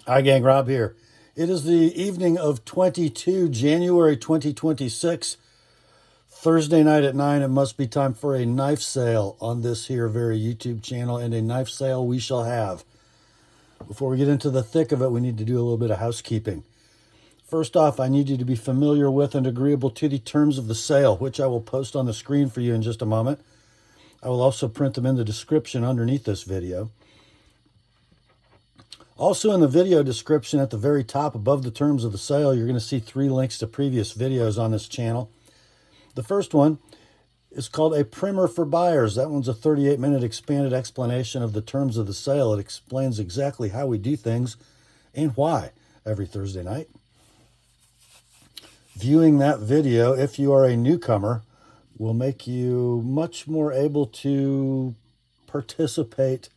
Hi gang, Rob here. It is the evening of January 2026, Thursday night at 9. It must be time for a knife sale on this here very YouTube channel, and a knife sale we shall have. Before we get into the thick of it, we need to do a little bit of housekeeping. First off, I need you to be familiar with and agreeable to the terms of the sale, which I will post on the screen for you in just a moment. I will also print them in the description underneath this video. Also in the video description at the very top above the terms of the sale, you're going to see 3 links to previous videos on this channel. The first one is called A Primer for Buyers. That one's a 38-minute expanded explanation of the terms of the sale. It explains exactly how we do things and why every Thursday night. Viewing that video, if you are a newcomer, will make you much more able to participate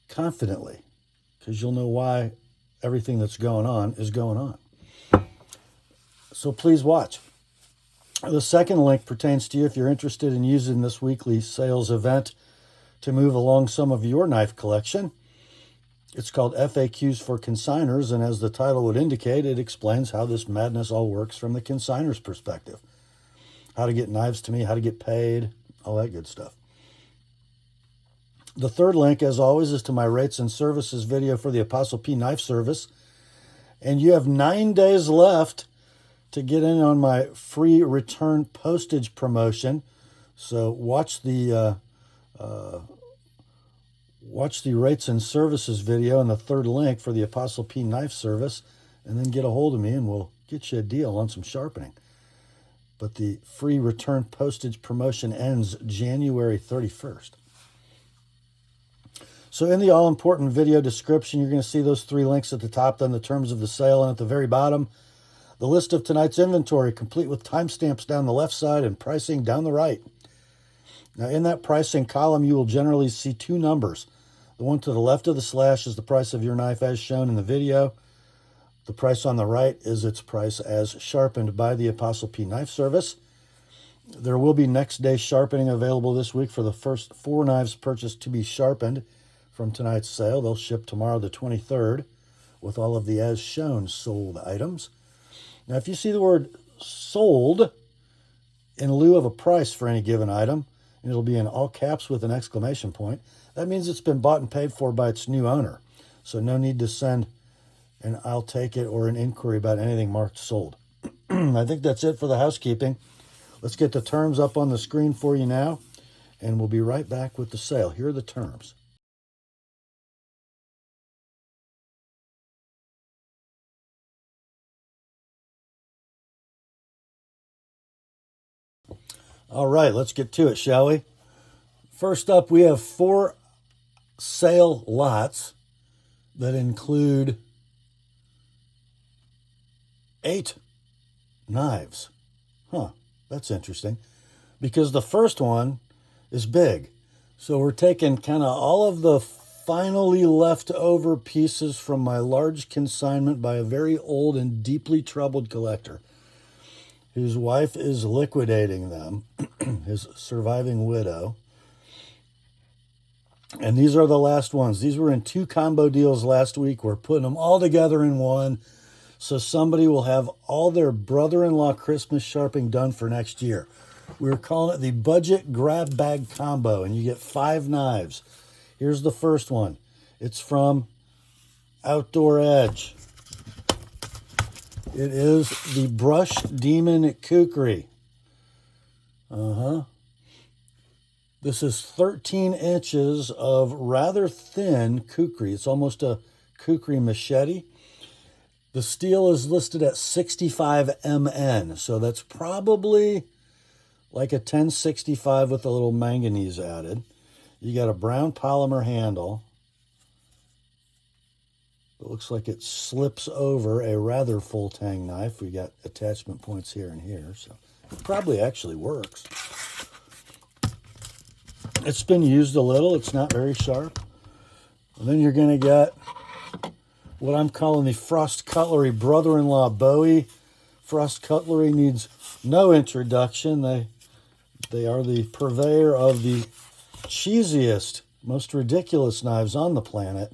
confidently, because you'll know why everything that's going on is going on. So please watch. The second link pertains to you if you're interested in using this weekly sales event to move along some of your knife collection. It's called FAQs for Consignors, and as the title would indicate, it explains how this madness all works from the consignor's perspective. How to get knives to me, how to get paid, all that good stuff. The third link, as always, is to my rates and services video for the TheApostleP Knife Service. And you have 9 days left to get in on my free return postage promotion. So watch the rates and services video in the third link for the TheApostleP Knife Service, and then get a hold of me and we'll get you a deal on some sharpening. But the free return postage promotion ends January 31st. So in the all-important video description, you're going to see those 3 links at the top, then the terms of the sale, and at the very bottom, the list of tonight's inventory, complete with timestamps down the left side and pricing down the right. Now, in that pricing column, you will generally see 2 numbers. The one to the left of the slash is the price of your knife as shown in the video. The price on the right is its price as sharpened by the TheApostleP Knife Service. There will be next day sharpening available this week for the first 4 knives purchased to be sharpened from tonight's sale. They'll ship tomorrow the 23rd with all of the as shown sold items. Now, if you see the word sold in lieu of a price for any given item, and it'll be in all caps with an exclamation point, that means it's been bought and paid for by its new owner. So no need to send an I'll take it or an inquiry about anything marked sold. I think that's it for the housekeeping. Let's get the terms up on the screen for you now, and we'll be right back with the sale. Here are the terms. All right, let's get to it, shall we? First up, we have 4 sale lots that include 8 knives. That's interesting, because the first one is big. So we're taking kind of all of the finally left over pieces from my large consignment by a very old and deeply troubled collector whose wife is liquidating them, his surviving widow. And these are the last ones. These were in 2 combo deals last week. We're putting them all together in one, so somebody will have all their brother-in-law Christmas sharpening done for next year. We're calling it the Budget Grab Bag Combo, and you get 5 knives. Here's the first one. It's from Outdoor Edge. It is the Brush Demon Kukri. This is 13 inches of rather thin kukri. It's almost a kukri machete. The steel is listed at 65 MN, so that's probably like a 1065 with a little manganese added. You got a brown polymer handle. It looks like it slips over a rather full tang knife. We got attachment points here and here, so it probably actually works. It's been used a little. It's not very sharp. And then you're going to get what I'm calling the Frost Cutlery Brother-in-Law Bowie. Frost Cutlery needs no introduction. They are the purveyor of the cheesiest, most ridiculous knives on the planet.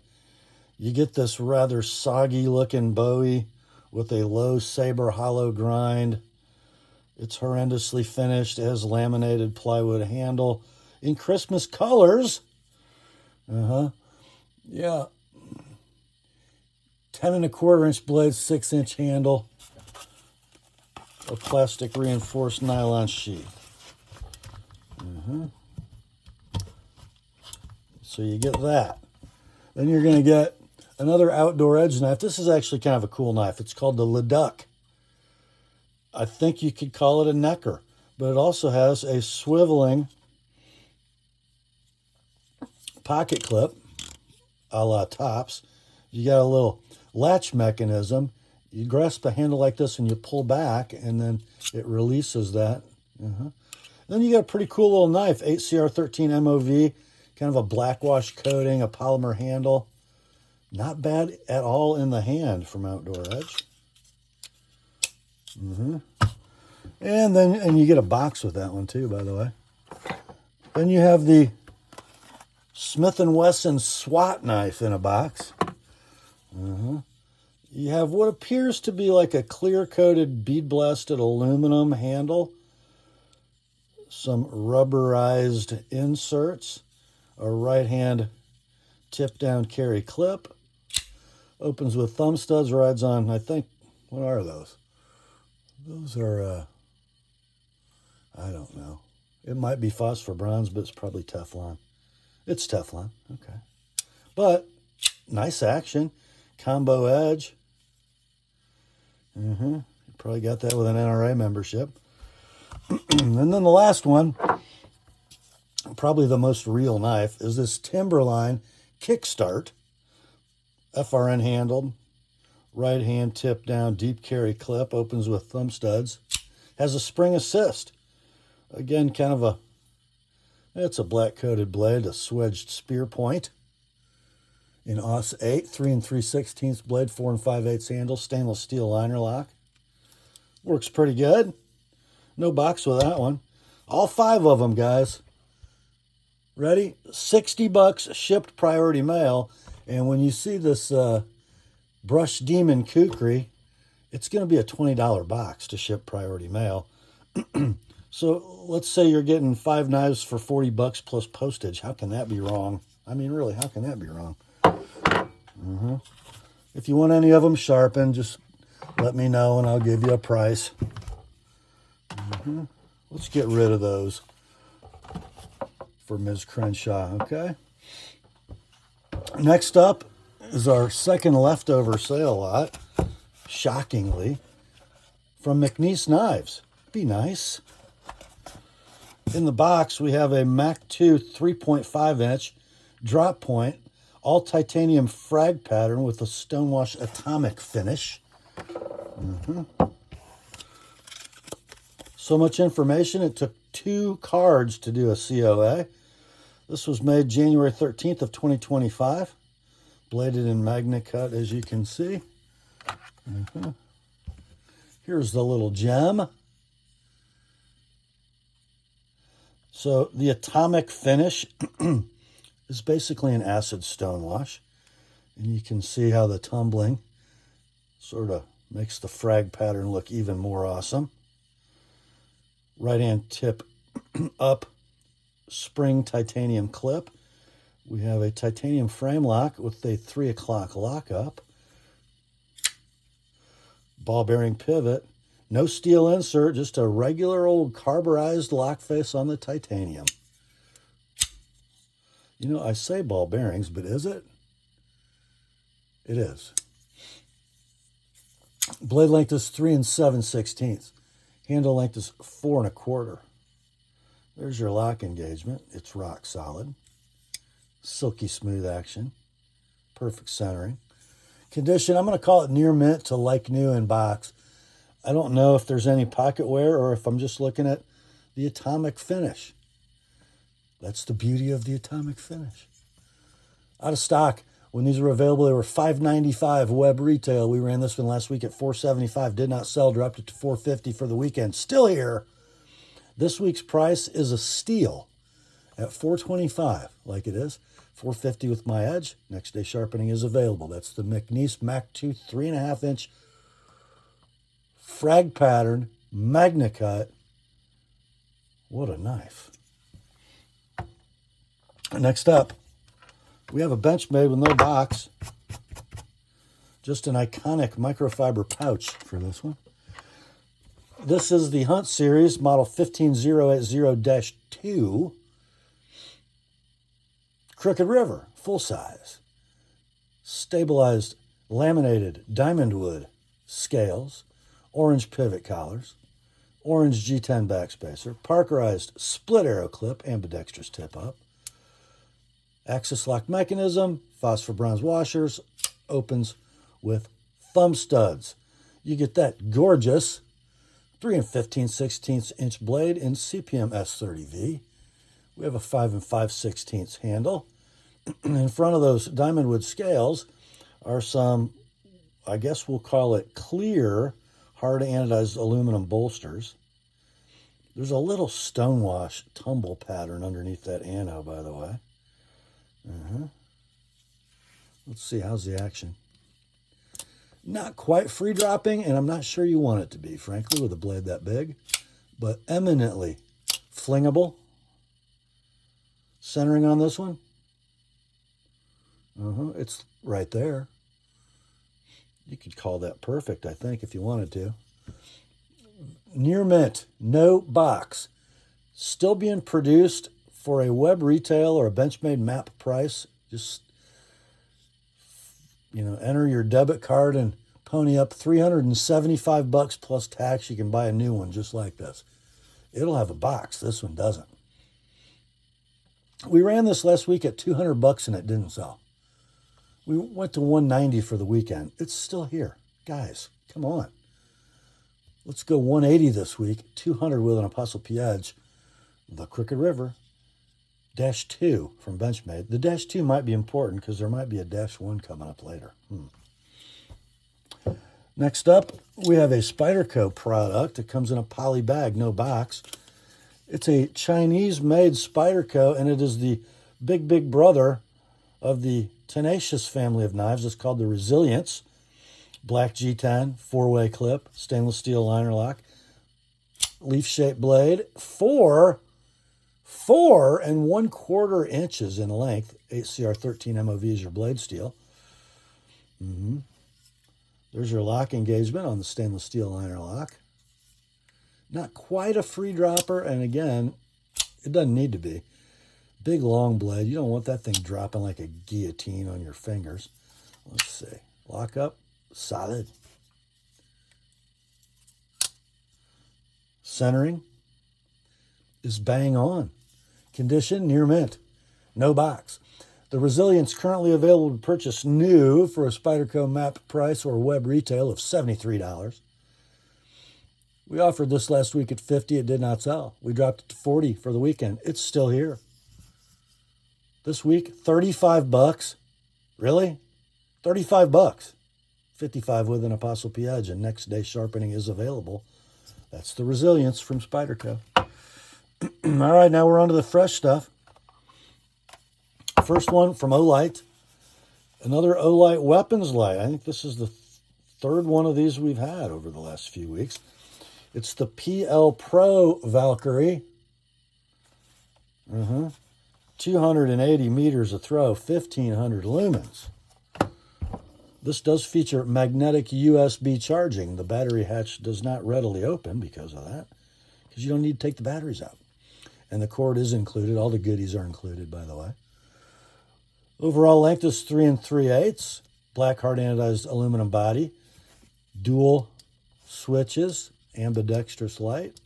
You get this rather soggy looking Bowie with a low saber hollow grind. It's horrendously finished. It has laminated plywood handle in Christmas colors. Yeah. 10 1/4 inch blade, 6-inch handle. A plastic reinforced nylon sheath. So you get that. Then you're going to get another outdoor edge knife. This is actually kind of a cool knife. It's called the Redoubt. I think you could call it a necker, but it also has a swiveling pocket clip, a la Tops. You got a little latch mechanism. You grasp the handle like this and you pull back, and then it releases that. Then you got a pretty cool little knife, 8CR13 MOV, kind of a blackwash coating, a polymer handle. Not bad at all in the hand from Outdoor Edge. And you get a box with that one too, by the way. Then you have the Smith & Wesson SWAT knife in a box. You have what appears to be like a clear-coated, bead-blasted aluminum handle. Some rubberized inserts. A right-hand tip-down carry clip. Opens with thumb studs, rides on, I think, what are those? Those are, I don't know. It might be phosphor bronze, but it's probably Teflon. It's Teflon, okay. But, nice action. Combo edge. You probably got that with an NRA membership. And then the last one, probably the most real knife, is this Timberline Kickstart. FRN handled. Right hand tip down, deep carry clip. Opens with thumb studs. Has a spring assist. Again, kind of it's a black coated blade, a swedged spear point. In Aus 8, 3 3/16 blade, 4 5/8 handle, stainless steel liner lock. Works pretty good. No box with that one. All 5 of them, guys. Ready? $60 shipped priority mail. And when you see this Brush Demon Kukri, it's going to be a $20 box to ship priority mail. So let's say you're getting 5 knives for $40 plus postage. How can that be wrong? I mean, really, how can that be wrong? If you want any of them sharpened, just let me know and I'll give you a price. Let's get rid of those for Ms. Crenshaw, okay? Next up is our second leftover sale lot, shockingly, from McNees Knives. Be nice. In the box, we have a Mac 2 3.5-inch drop point, all titanium frag pattern with a stonewash atomic finish. So much information, it took 2 cards to do a COA. This was made January 13th of 2025. Bladed in magna cut, as you can see. Here's the little gem. So the atomic finish is basically an acid stonewash. And you can see how the tumbling sort of makes the frag pattern look even more awesome. Right hand tip up spring titanium clip. We have a titanium frame lock with a 3 o'clock lockup. Ball bearing pivot. No steel insert, just a regular old carburized lock face on the titanium. You know, I say ball bearings, but is it? It is. Blade length is 3 7/16. Handle length is 4 1/4. There's your lock engagement. It's rock solid. Silky smooth action. Perfect centering. Condition, I'm going to call it near mint to like new in box. I don't know if there's any pocket wear or if I'm just looking at the atomic finish. That's the beauty of the atomic finish. Out of stock. When these were available, they were $5.95 web retail. We ran this one last week at $4.75. Did not sell. Dropped it to $4.50 for the weekend. Still here. This week's price is a steal at $425, like it is. $450 with my edge. Next day sharpening is available. That's the McNees Mac 2 3.5-inch Frag pattern, Magna Cut. What a knife. Next up, we have a Benchmade with no box. Just an iconic microfiber pouch for this one. This is the Hunt Series, model 15080-2. Crooked River, full size. Stabilized, laminated diamond wood scales. Orange pivot collars. Orange G10 backspacer. Parkerized split arrow clip, ambidextrous tip up. Axis lock mechanism, phosphor bronze washers, opens with thumb studs. You get that gorgeous 3 15/16 inch blade in CPM S30V. We have a 5 5/16 handle. In front of those diamond wood scales are some, I guess we'll call it clear, hard anodized aluminum bolsters. There's a little stonewash tumble pattern underneath that ano, by the way. Let's see, how's the action? Not quite free dropping, and I'm not sure you want it to be, frankly, with a blade that big, but eminently flingable. Centering on this one. It's right there. You could call that perfect, I think, if you wanted to. Near mint, no box. Still being produced for a web retail or a Benchmade map price. Just, enter your debit card and pony up $375 plus tax. You can buy a new one just like this. It'll have a box. This one doesn't. We ran this last week at $200 and it didn't sell. We went to $190 for the weekend. It's still here. Guys, come on. Let's go $180 this week, $200 with an TheApostleP Edge. The Crooked River. -2 from Benchmade. The -2 might be important because there might be a -1 coming up later. Next up, we have a Spyderco product. It comes in a poly bag, no box. It's a Chinese-made Spyderco, and it is the big brother of the Tenacious family of knives. It's called the Resilience. Black G10, 4-way clip, stainless steel liner lock, leaf-shaped blade, 4 1/4 inches in length. 8CR13 MOV is your blade steel. There's your lock engagement on the stainless steel liner lock. Not quite a free dropper, and again, it doesn't need to be. Big long blade. You don't want that thing dropping like a guillotine on your fingers. Let's see. Lock up, solid. Centering is bang on. Condition, near mint. No box. The Resilience currently available to purchase new for a Spyderco map price or web retail of $73. We offered this last week at $50. It did not sell. We dropped it to $40 for the weekend. It's still here. This week, $35. Really? $35. $55 with an TheApostleP Edge, and next day sharpening is available. That's the Resilience from Spyderco. All right, now we're on to the fresh stuff. First one from Olight. Another Olight weapons light. I think this is the third one of these we've had over the last few weeks. It's the PL Pro Valkyrie. 280 meters of throw, 1,500 lumens. This does feature magnetic USB charging. The battery hatch does not readily open because of that, because you don't need to take the batteries out. And the cord is included. All the goodies are included, by the way. Overall length is 3 3/8. Black hard anodized aluminum body. Dual switches. Ambidextrous light.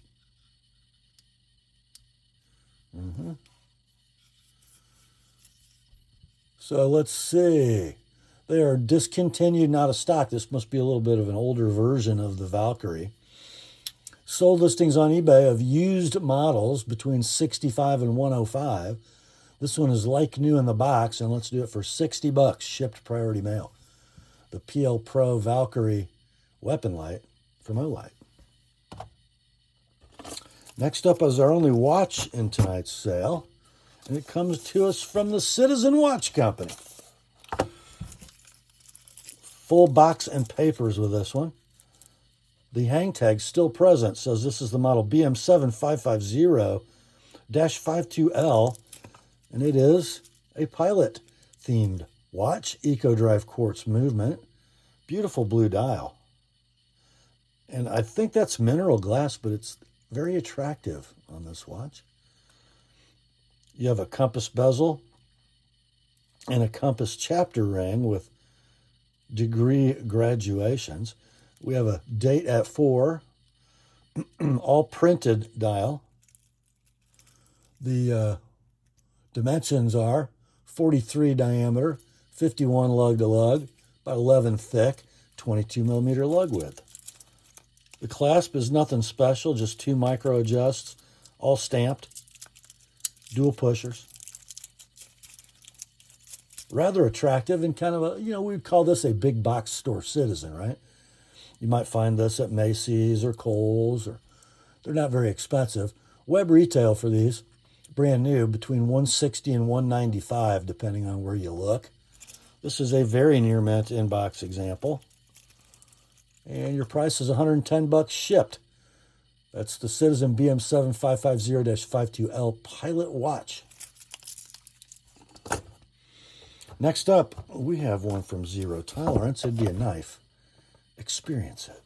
So let's see. They are discontinued, not a stock. This must be a little bit of an older version of the Valkyrie. Sold listings on eBay of used models between $65 and $105. This one is like new in the box, and let's do it for $60, shipped priority mail. The PL Pro Valkyrie weapon light from Olight. Next up is our only watch in tonight's sale. And it comes to us from the Citizen Watch Company. Full box and papers with this one. The hang tag still present, says this is the model BM7550-52L, and it is a pilot-themed watch, eco-drive quartz movement, beautiful blue dial. And I think that's mineral glass, but it's very attractive on this watch. You have a compass bezel and a compass chapter ring with degree graduations. We have a date at 4, all printed dial. The dimensions are 43 diameter, 51 lug to lug, about 11 thick, 22 millimeter lug width. The clasp is nothing special, just 2 micro adjusts, all stamped, dual pushers. Rather attractive and kind of a, we'd call this a big box store Citizen, right? You might find this at Macy's or Kohl's, or they're not very expensive. Web retail for these, brand new, between $160 and $195, depending on where you look. This is a very near mint in-box example. And your price is $110 shipped. That's the Citizen BM7550-52L Pilot Watch. Next up, we have one from Zero Tolerance. It'd be a knife. Experience it.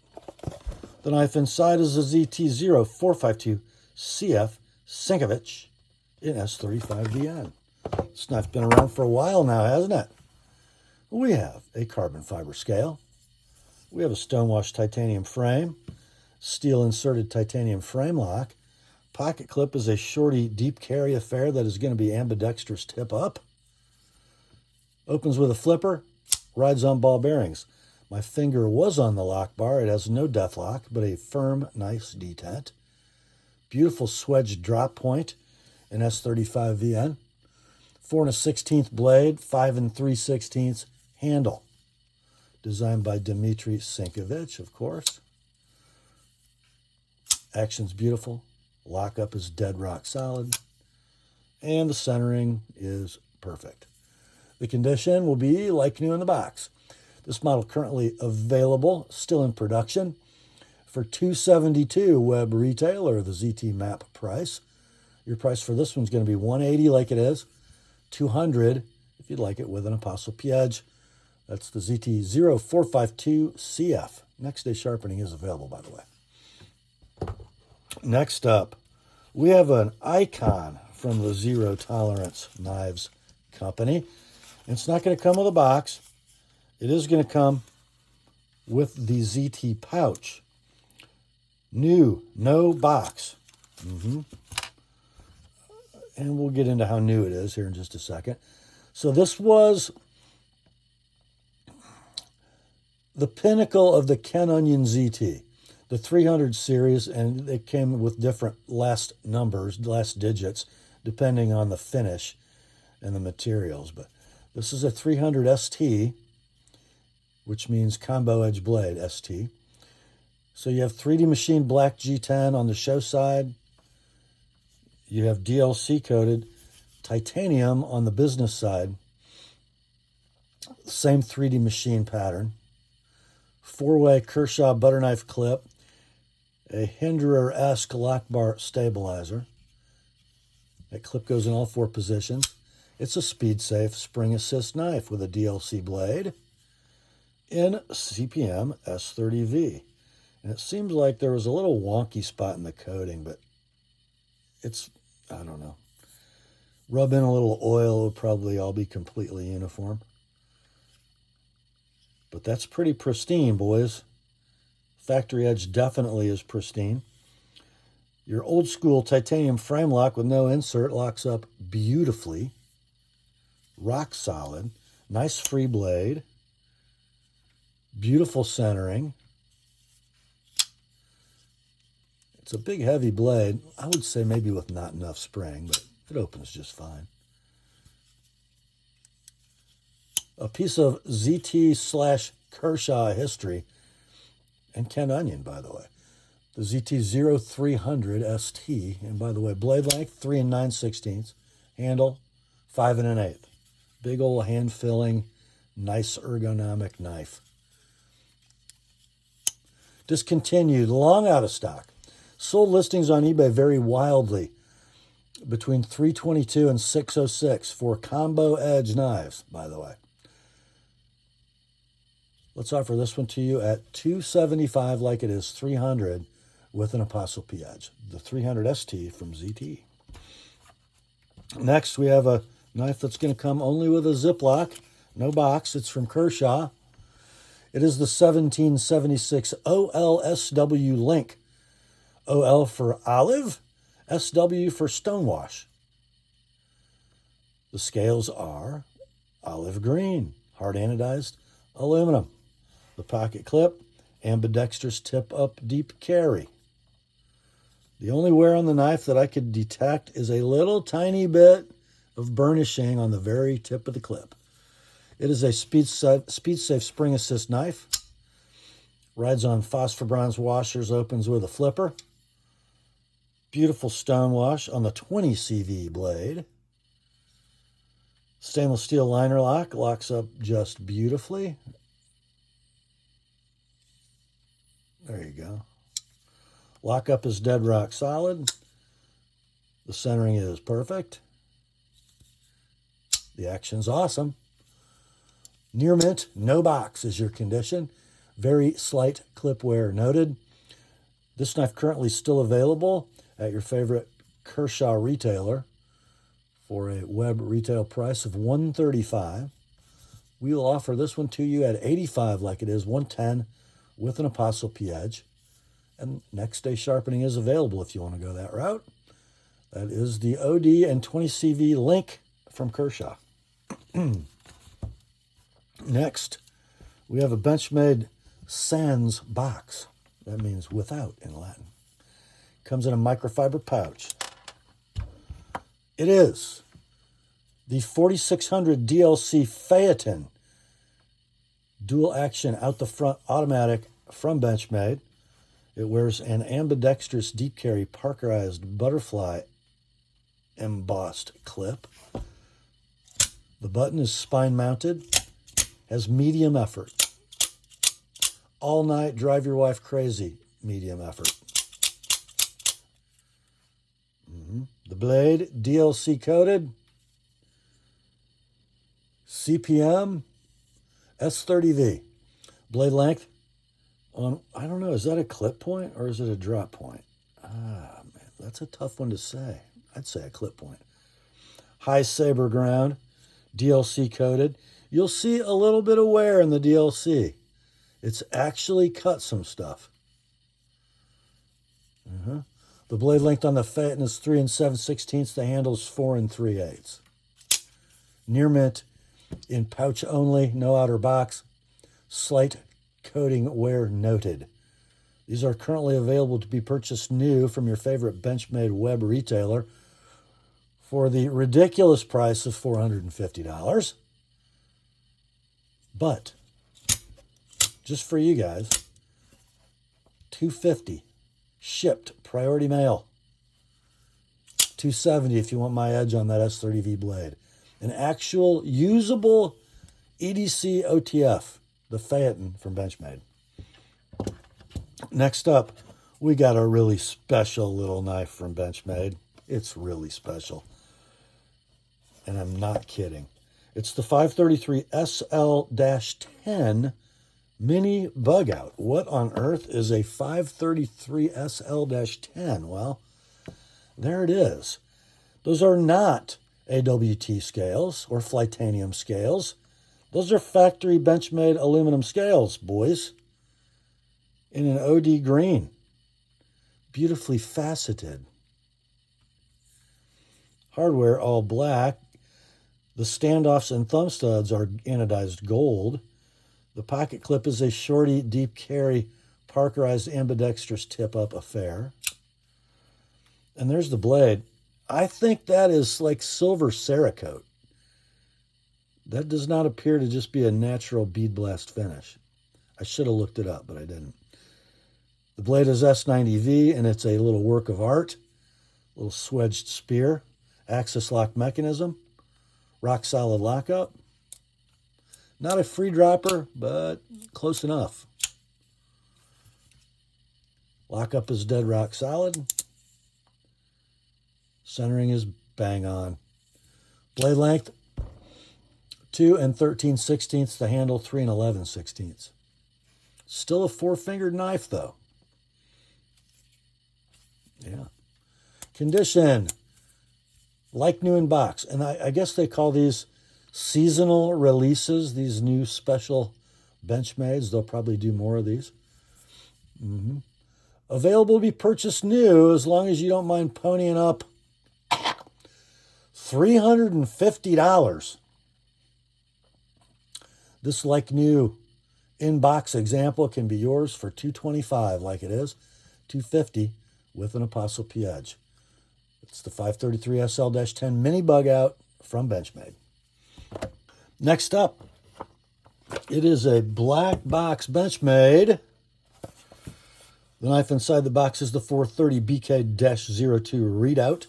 The knife inside is a ZT0452CF Sinkovich in S35VN. This knife's been around for a while now, hasn't it? We have a carbon fiber scale. We have a stonewashed titanium frame, steel inserted titanium frame lock. Pocket clip is a shorty deep carry affair that is going to be ambidextrous tip up. Opens with a flipper, rides on ball bearings. My finger was on the lock bar. It has no death lock, but a firm, nice detent. Beautiful swedged drop point in S35VN. 4 1/16 blade, 5 3/16 handle. Designed by Dmitry Sinkovich, of course. Action's beautiful. Lockup is dead rock solid. And the centering is perfect. The condition will be like new in the box. This model currently available, still in production, for $272 web retail, or the ZT map price. Your price for this one's going to be $180 like it is, $200 if you'd like it with an ApostleP Edge. That's the ZT0452CF. Next day sharpening is available, by the way. Next up, we have an icon from the Zero Tolerance Knives Company. It's not going to come with a box. It is going to come with the ZT pouch. New, no box. And we'll get into how new it is here in just a second. So this was the pinnacle of the Ken Onion ZT, the 300 series, and it came with different last numbers, last digits, depending on the finish and the materials. But this is a 300 ST, which means combo edge blade, ST. So you have 3D machined black G10 on the show side. You have DLC coated titanium on the business side. Same 3D machine pattern. 4-way Kershaw butter knife clip. A Endura-esque lock bar stabilizer. That clip goes in all 4 positions. It's a speed-safe spring assist knife with a DLC blade in CPM S30V. And it seems like there was a little wonky spot in the coating, but it's, I don't know. Rub in a little oil, it would probably all be completely uniform. But that's pretty pristine, boys. Factory edge definitely is pristine. Your old school titanium frame lock with no insert locks up beautifully. Rock solid. Nice free blade. Beautiful centering. It's a big heavy blade. I would say maybe with not enough spring, but it opens just fine. A piece of ZT/Kershaw history, and Ken Onion, by the way. The ZT0300 ST, and by the way, blade length 3 9/16, handle, 5 1/8. Big old hand-filling, nice ergonomic knife. Discontinued, long out of stock. Sold listings on eBay vary wildly between $322 and $606 for combo edge knives, by the way. Let's offer this one to you at $275 like it is $300 with an ApostleP edge. The 300 ST from ZT. Next, we have a knife that's going to come only with a Ziploc, no box. It's from Kershaw. It is the 1776 OLSW Link. OL for olive, SW for stonewash. The scales are olive green, hard anodized aluminum. The pocket clip, ambidextrous tip-up deep carry. The only wear on the knife that I could detect is a little tiny bit of burnishing on the very tip of the clip. It is a speed-safe spring assist knife. Rides on phosphor bronze washers, opens with a flipper. Beautiful stone wash on the 20 CV blade. Stainless steel liner lock, locks up just beautifully. There you go. Lockup is dead rock solid. The centering is perfect. The action's awesome. Near mint, no box is your condition. Very slight clip wear noted. This knife currently still available at your favorite Kershaw retailer for a web retail price of $135. We will offer this one to you at $85 like it is $110 with an ApostleP edge. And next day sharpening is available if you want to go that route. That is the OD and 20 CV Link from Kershaw. Next, we have a Benchmade Sans box. That means without in Latin. Comes in a microfiber pouch. It is the 4600 DLC Phaeton. Dual action out the front automatic from Benchmade. It wears an ambidextrous deep carry parkerized butterfly embossed clip. The button is spine mounted, has medium effort. All night, drive your wife crazy, medium effort. The blade, DLC coated. CPM, S30V. Blade length on, I don't know, is that a clip point or is it a drop point? Ah, man, that's a tough one to say. I'd say a clip point. High saber ground, DLC coated. You'll see a little bit of wear in the DLC. It's actually cut some stuff. The blade length on the Phaeton is 3 7/16. The handle is 4 3/8. Near mint in pouch only, no outer box. Slight coating wear noted. These are currently available to be purchased new from your favorite Benchmade web retailer for the ridiculous price of $450. But just for you guys, $250 shipped, priority mail. $270 if you want my edge on that S30V blade. An actual usable EDC OTF, the Phaeton from Benchmade. Next up, we got a really special little knife from Benchmade. It's really special. And I'm not kidding. It's the 533 SL-10 Mini Bugout. What on earth is a 533 SL-10? Well, there it is. Those are not AWT scales or Flytanium scales. Those are factory Benchmade aluminum scales, boys. In an OD green. Beautifully faceted. Hardware all black. The standoffs and thumb studs are anodized gold. The pocket clip is a shorty, deep carry, parkerized ambidextrous tip-up affair. And there's the blade. I think that is like silver Cerakote. That does not appear to just be a natural bead blast finish. I should have looked it up, but I didn't. The blade is S90V, and it's a little work of art. A little swedged spear. Axis lock mechanism. Rock solid lockup. Not a free dropper, but close enough. Lockup is dead rock solid. Centering is bang on. Blade length, 2 13/16. The handle, 3 11/16. Still a 4-fingered knife, though. Yeah. Condition, like new in box. And I guess they call these seasonal releases, these new special Benchmades. They'll probably do more of these. Available to be purchased new as long as you don't mind ponying up $350. This like new in-box example can be yours for $225 like it is, $250 with an ApostleP edge. It's the 533 SL-10 mini Bugout from Benchmade. Next up, it is a black box Benchmade. The knife inside the box is the 430 BK-02 Redoubt.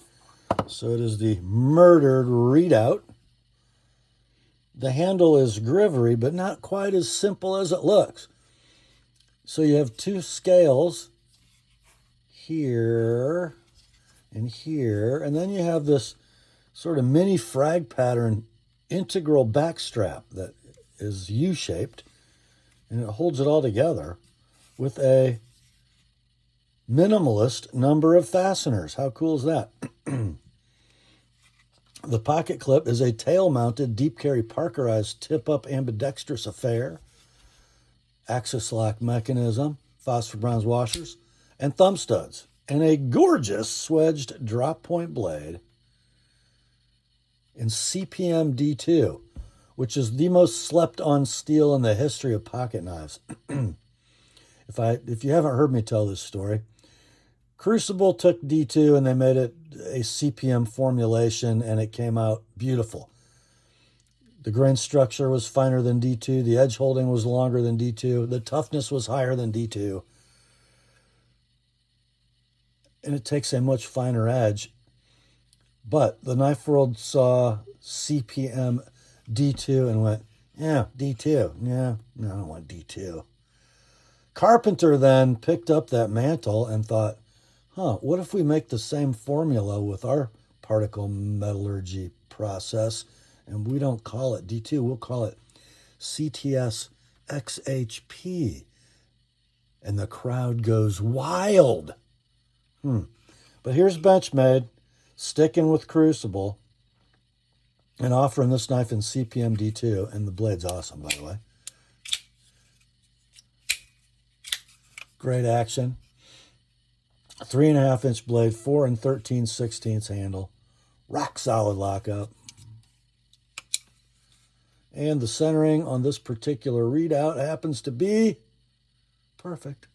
So it is the murdered Redoubt. The handle is grivery, but not quite as simple as it looks. So you have two scales here and here, and then you have this sort of mini frag pattern integral back strap that is U-shaped, and it holds it all together with a minimalist number of fasteners. How cool is that? The pocket clip is a tail-mounted, deep carry Parkerized tip-up ambidextrous affair, axis lock mechanism, phosphor bronze washers, and thumb studs, and a gorgeous swedged drop point blade in CPM D2, which is the most slept-on steel in the history of pocket knives. If you haven't heard me tell this story, Crucible took D2 and they made it a CPM formulation, and it came out beautiful. The grain structure was finer than D2. The edge holding was longer than D2. The toughness was higher than D2. And it takes a much finer edge. But the knife world saw CPM D2 and went, yeah, D2. Yeah, no, I don't want D2. Carpenter then picked up that mantle and thought, what if we make the same formula with our particle metallurgy process, and we don't call it D2, we'll call it CTS XHP. And the crowd goes wild. But here's Benchmade sticking with Crucible and offering this knife in CPM D2, and the blade's awesome, by the way. Great action. 3.5-inch blade, 4 13/16 handle, rock solid lockup. And the centering on this particular Redoubt happens to be perfect.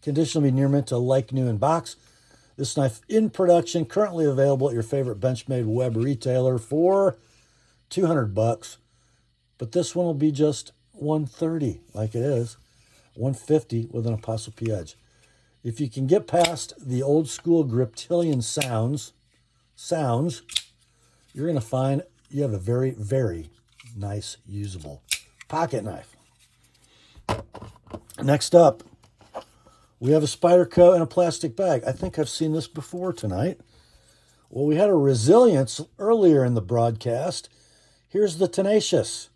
Condition will be near mint to like new in box. This knife in production, currently available at your favorite Benchmade web retailer for $200. But this one will be just $130 like it is, $150 with an ApostleP edge. If you can get past the old school Griptilian sounds, you're going to find you have a very, very nice, usable pocket knife. Next up, we have a Spyderco in a plastic bag. I think I've seen this before tonight. Well, we had a Resilience earlier in the broadcast. Here's the Tenacious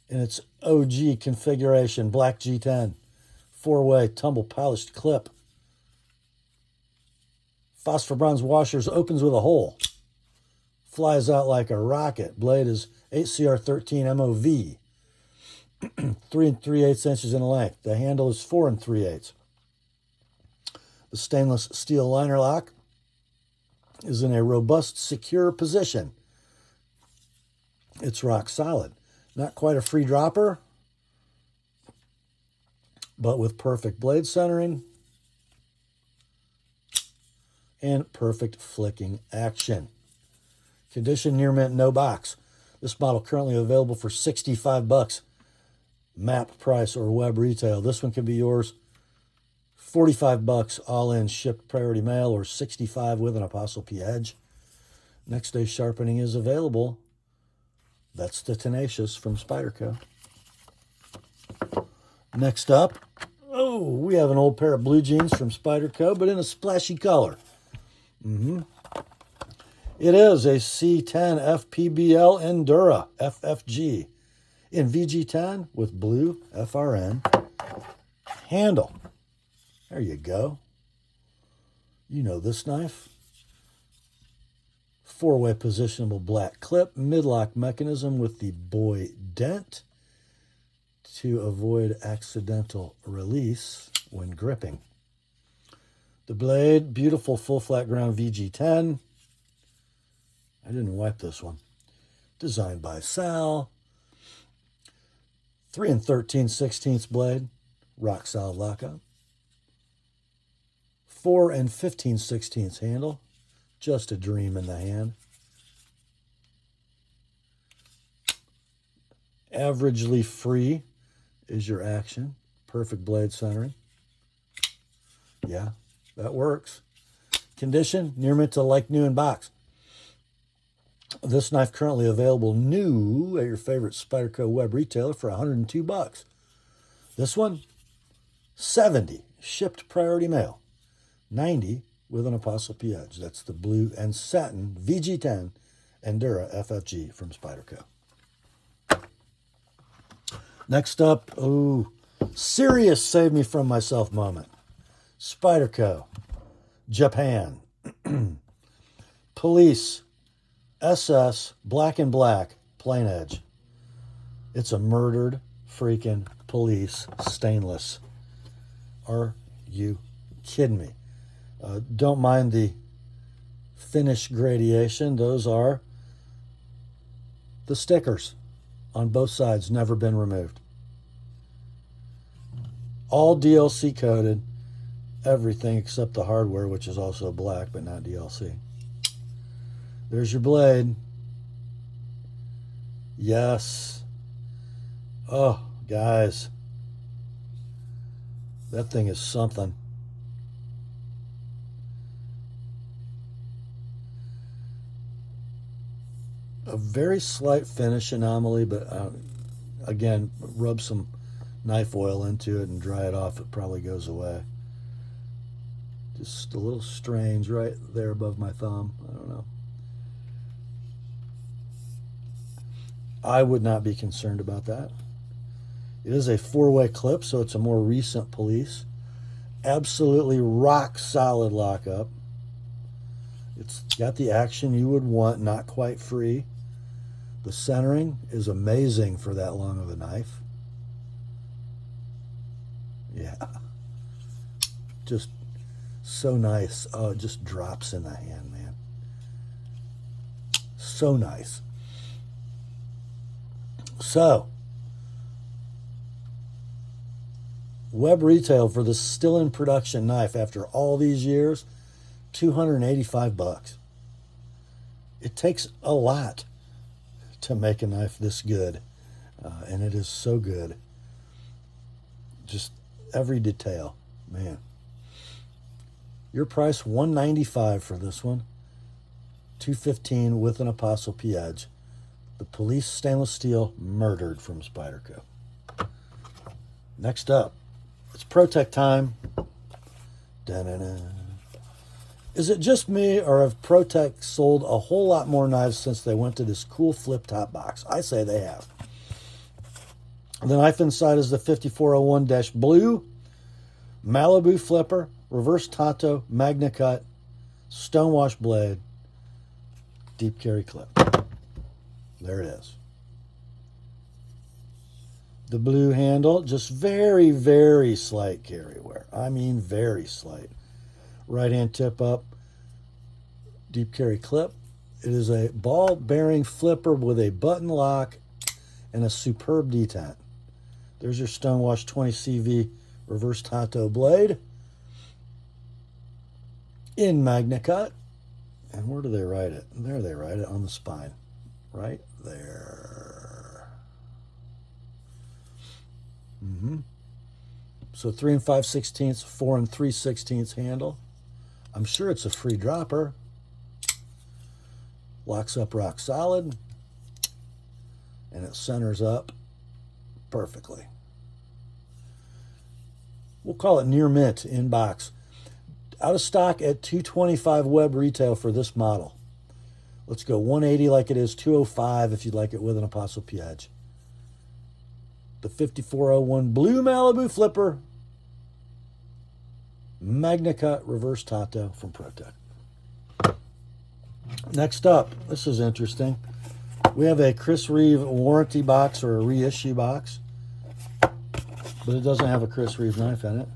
in its OG configuration, black G10. 4-way tumble polished clip. Phosphor bronze washers, opens with a hole. Flies out like a rocket. Blade is 8CR13 MOV. 3 3/8 inches in length. The handle is 4 3/8. The stainless steel liner lock is in a robust, secure position. It's rock solid. Not quite a free dropper, but with perfect blade centering and perfect flicking action. Condition near mint, no box. This model currently available for $65. MAP price or web retail. This one can be yours. $45 all in, shipped priority mail, or $65 with an ApostleP edge. Next day sharpening is available. That's the Tenacious from Spyderco. Next up, oh, we have an old pair of blue jeans from Spyderco, but in a splashy color. It is a C10 FPBL Endura FFG in VG10 with blue FRN handle. There you go. You know this knife. 4-way positionable black clip, midlock mechanism with the boy dent to avoid accidental release when gripping. The blade, beautiful full flat ground VG10. I didn't wipe this one. Designed by Sal. 3 13/16 blade, rock solid lockup. 4 15/16 handle, just a dream in the hand. Averagely free is your action. Perfect blade centering. Yeah, that works. Condition, near mint to like new in box. This knife currently available new at your favorite Spyderco web retailer for $102. This one, $70, shipped priority mail. $90 with an ApostleP edge. That's the blue and satin VG10 Endura FFG from Spyderco. Next up, serious save me from myself moment. Spyderco, Japan. Police SS Black and Black plain edge. It's a murdered freaking police stainless. Are you kidding me? Don't mind the finish gradation. Those are the stickers on both sides, never been removed. All DLC coded, everything except the hardware, which is also black but not DLC. There's your blade. Yes. Oh, guys. That thing is something. A very slight finish anomaly, but again, rub some knife oil into it and dry it off. It probably goes away. Just a little strange right there above my thumb. I don't know. I would not be concerned about that. It is a 4-way clip, so it's a more recent police. Absolutely rock solid lockup. It's got the action you would want, not quite free. The centering is amazing for that long of a knife. Yeah. Just so nice. Oh, it just drops in the hand, man. So nice. So, web retail for the still in production knife after all these years, $285. It takes a lot to make a knife this good, and it is so good. Just every detail, man. Your price $195 for this one, $215 with an ApostleP edge. The police stainless steel murdered from Spyderco. Next up, it's Protech time. Da-na-na. Is it just me, or have Protech sold a whole lot more knives since they went to this cool flip-top box? I say they have. The knife inside is the 5401-blue Malibu flipper, reverse Tanto, magna cut, stonewash blade, deep carry clip. There it is. The blue handle, just very, very slight carry wear. I mean, very slight. Right hand tip up, deep carry clip. It is a ball bearing flipper with a button lock and a superb detent. There's your Stonewash 20 CV reverse Tanto blade in magna cut. And where do they write it? There they write it on the spine. Right there. So 3 5/16, 4 3/16 handle. I'm sure it's a free dropper. Locks up rock solid, and it centers up perfectly. We'll call it near mint in box. Out of stock at $225 web retail for this model. Let's go $180 like it is, $205 if you'd like it with an ApostleP edge. The 5401 blue Malibu flipper, MagnaCut reverse Tanto from Protech. Next up, this is interesting. We have a Chris Reeve warranty box or a reissue box, but it doesn't have a Chris Reeve knife in it.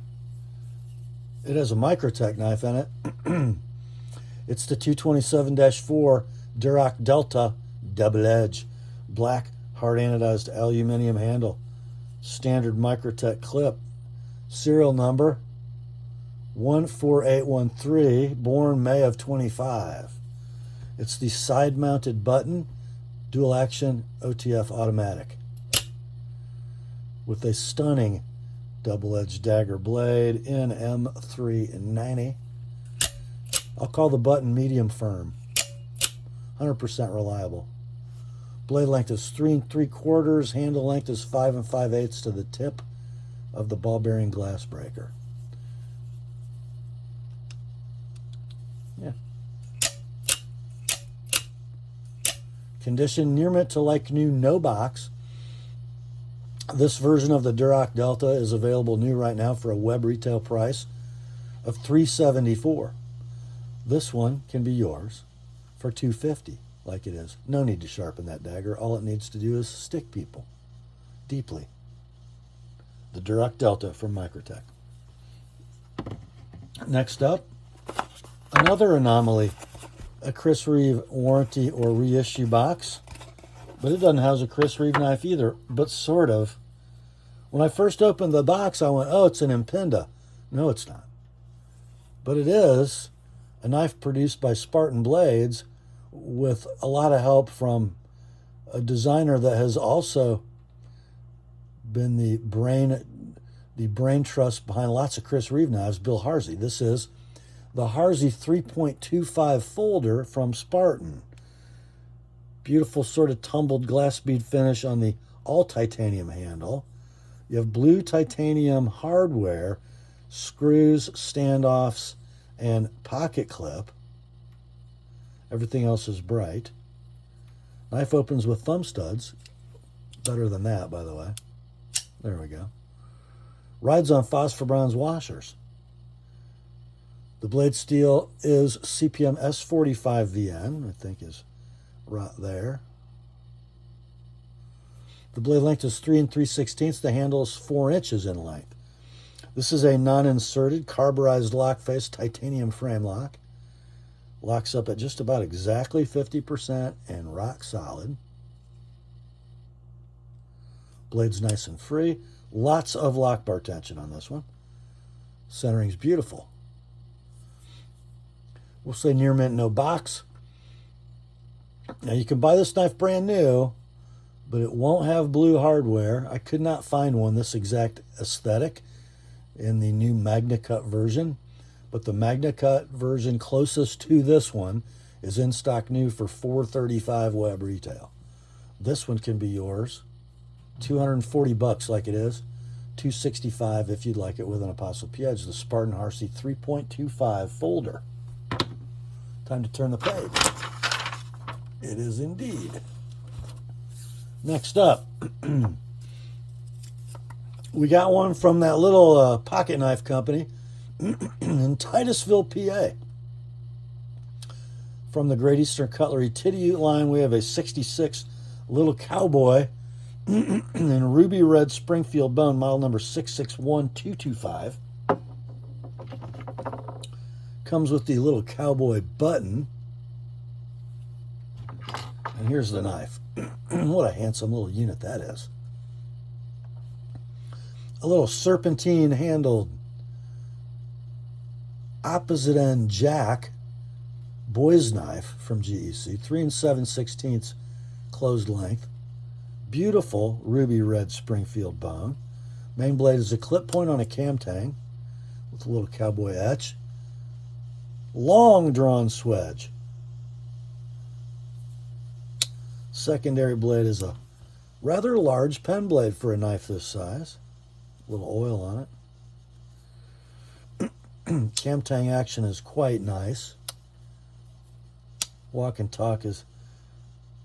It has a Microtech knife in it. It's the 227-4 Dirac Delta double edge, black hard anodized aluminum handle, standard Microtech clip, serial number 14813, born May of 25. It's the side mounted button, dual action OTF automatic with a stunning double-edged dagger blade in M390. I'll call the button medium firm, 100% reliable. Blade length is 3 3/4, handle length is 5 5/8 to the tip of the ball bearing glass breaker. Yeah. Condition near mint to like new, no box. This version of the Dirac Delta is available new right now for a web retail price of $374. This one can be yours for $250, like it is. No need to sharpen that dagger. All it needs to do is stick people deeply. The Dirac Delta from Microtech. Next up, another anomaly, a Chris Reeve warranty or reissue box. But it doesn't house a Chris Reeve knife either, but sort of. When I first opened the box, I went, oh, it's an Impinda. No, it's not. But it is a knife produced by Spartan Blades with a lot of help from a designer that has also been the brain trust behind lots of Chris Reeve knives, Bill Harsey. This is the Harsey 3.25 folder from Spartan. Beautiful sort of tumbled glass bead finish on the all titanium handle. You have blue titanium hardware, screws, standoffs, and pocket clip. Everything else is bright. Knife opens with thumb studs. Better than that, by the way. There we go. Rides on phosphor bronze washers. The blade steel is CPM S45 VN, I think is right there. The blade length is 3 3/16. The handle is 4 inches in length. This is a non-inserted carburized lock face titanium frame lock. Locks up at just about exactly 50% and rock solid. Blade's nice and free. Lots of lock bar tension on this one. Centering's beautiful. We'll say near mint, no box. Now you can buy this knife brand new, but it won't have blue hardware. I could not find one this exact aesthetic in the new MagnaCut version, but the MagnaCut version closest to this one is in stock new for $435 web retail. This one can be yours, $240 like it is, $265 if you'd like it with an ApostleP edge. The Spartan Harsey 3.25 folder. Time to turn the page. It is indeed. Next up, we got one from that little pocket knife company in Titusville, PA. From the Great Eastern Cutlery Tidioute line, we have a 66 little Cowboy in ruby red Springfield bone, model number 661225. Comes with the little Cowboy button. And here's the knife. What a handsome little unit that is. A little serpentine handled opposite end jack boy's knife from GEC, 3 7/16 closed length. Beautiful ruby red Springfield bone. Main blade is a clip point on a cam tang with a little Cowboy etch. Long drawn swedge. secondary blade is a rather large pen blade for a knife this size. A little oil on it. Cam tang action is quite nice. Walk and talk is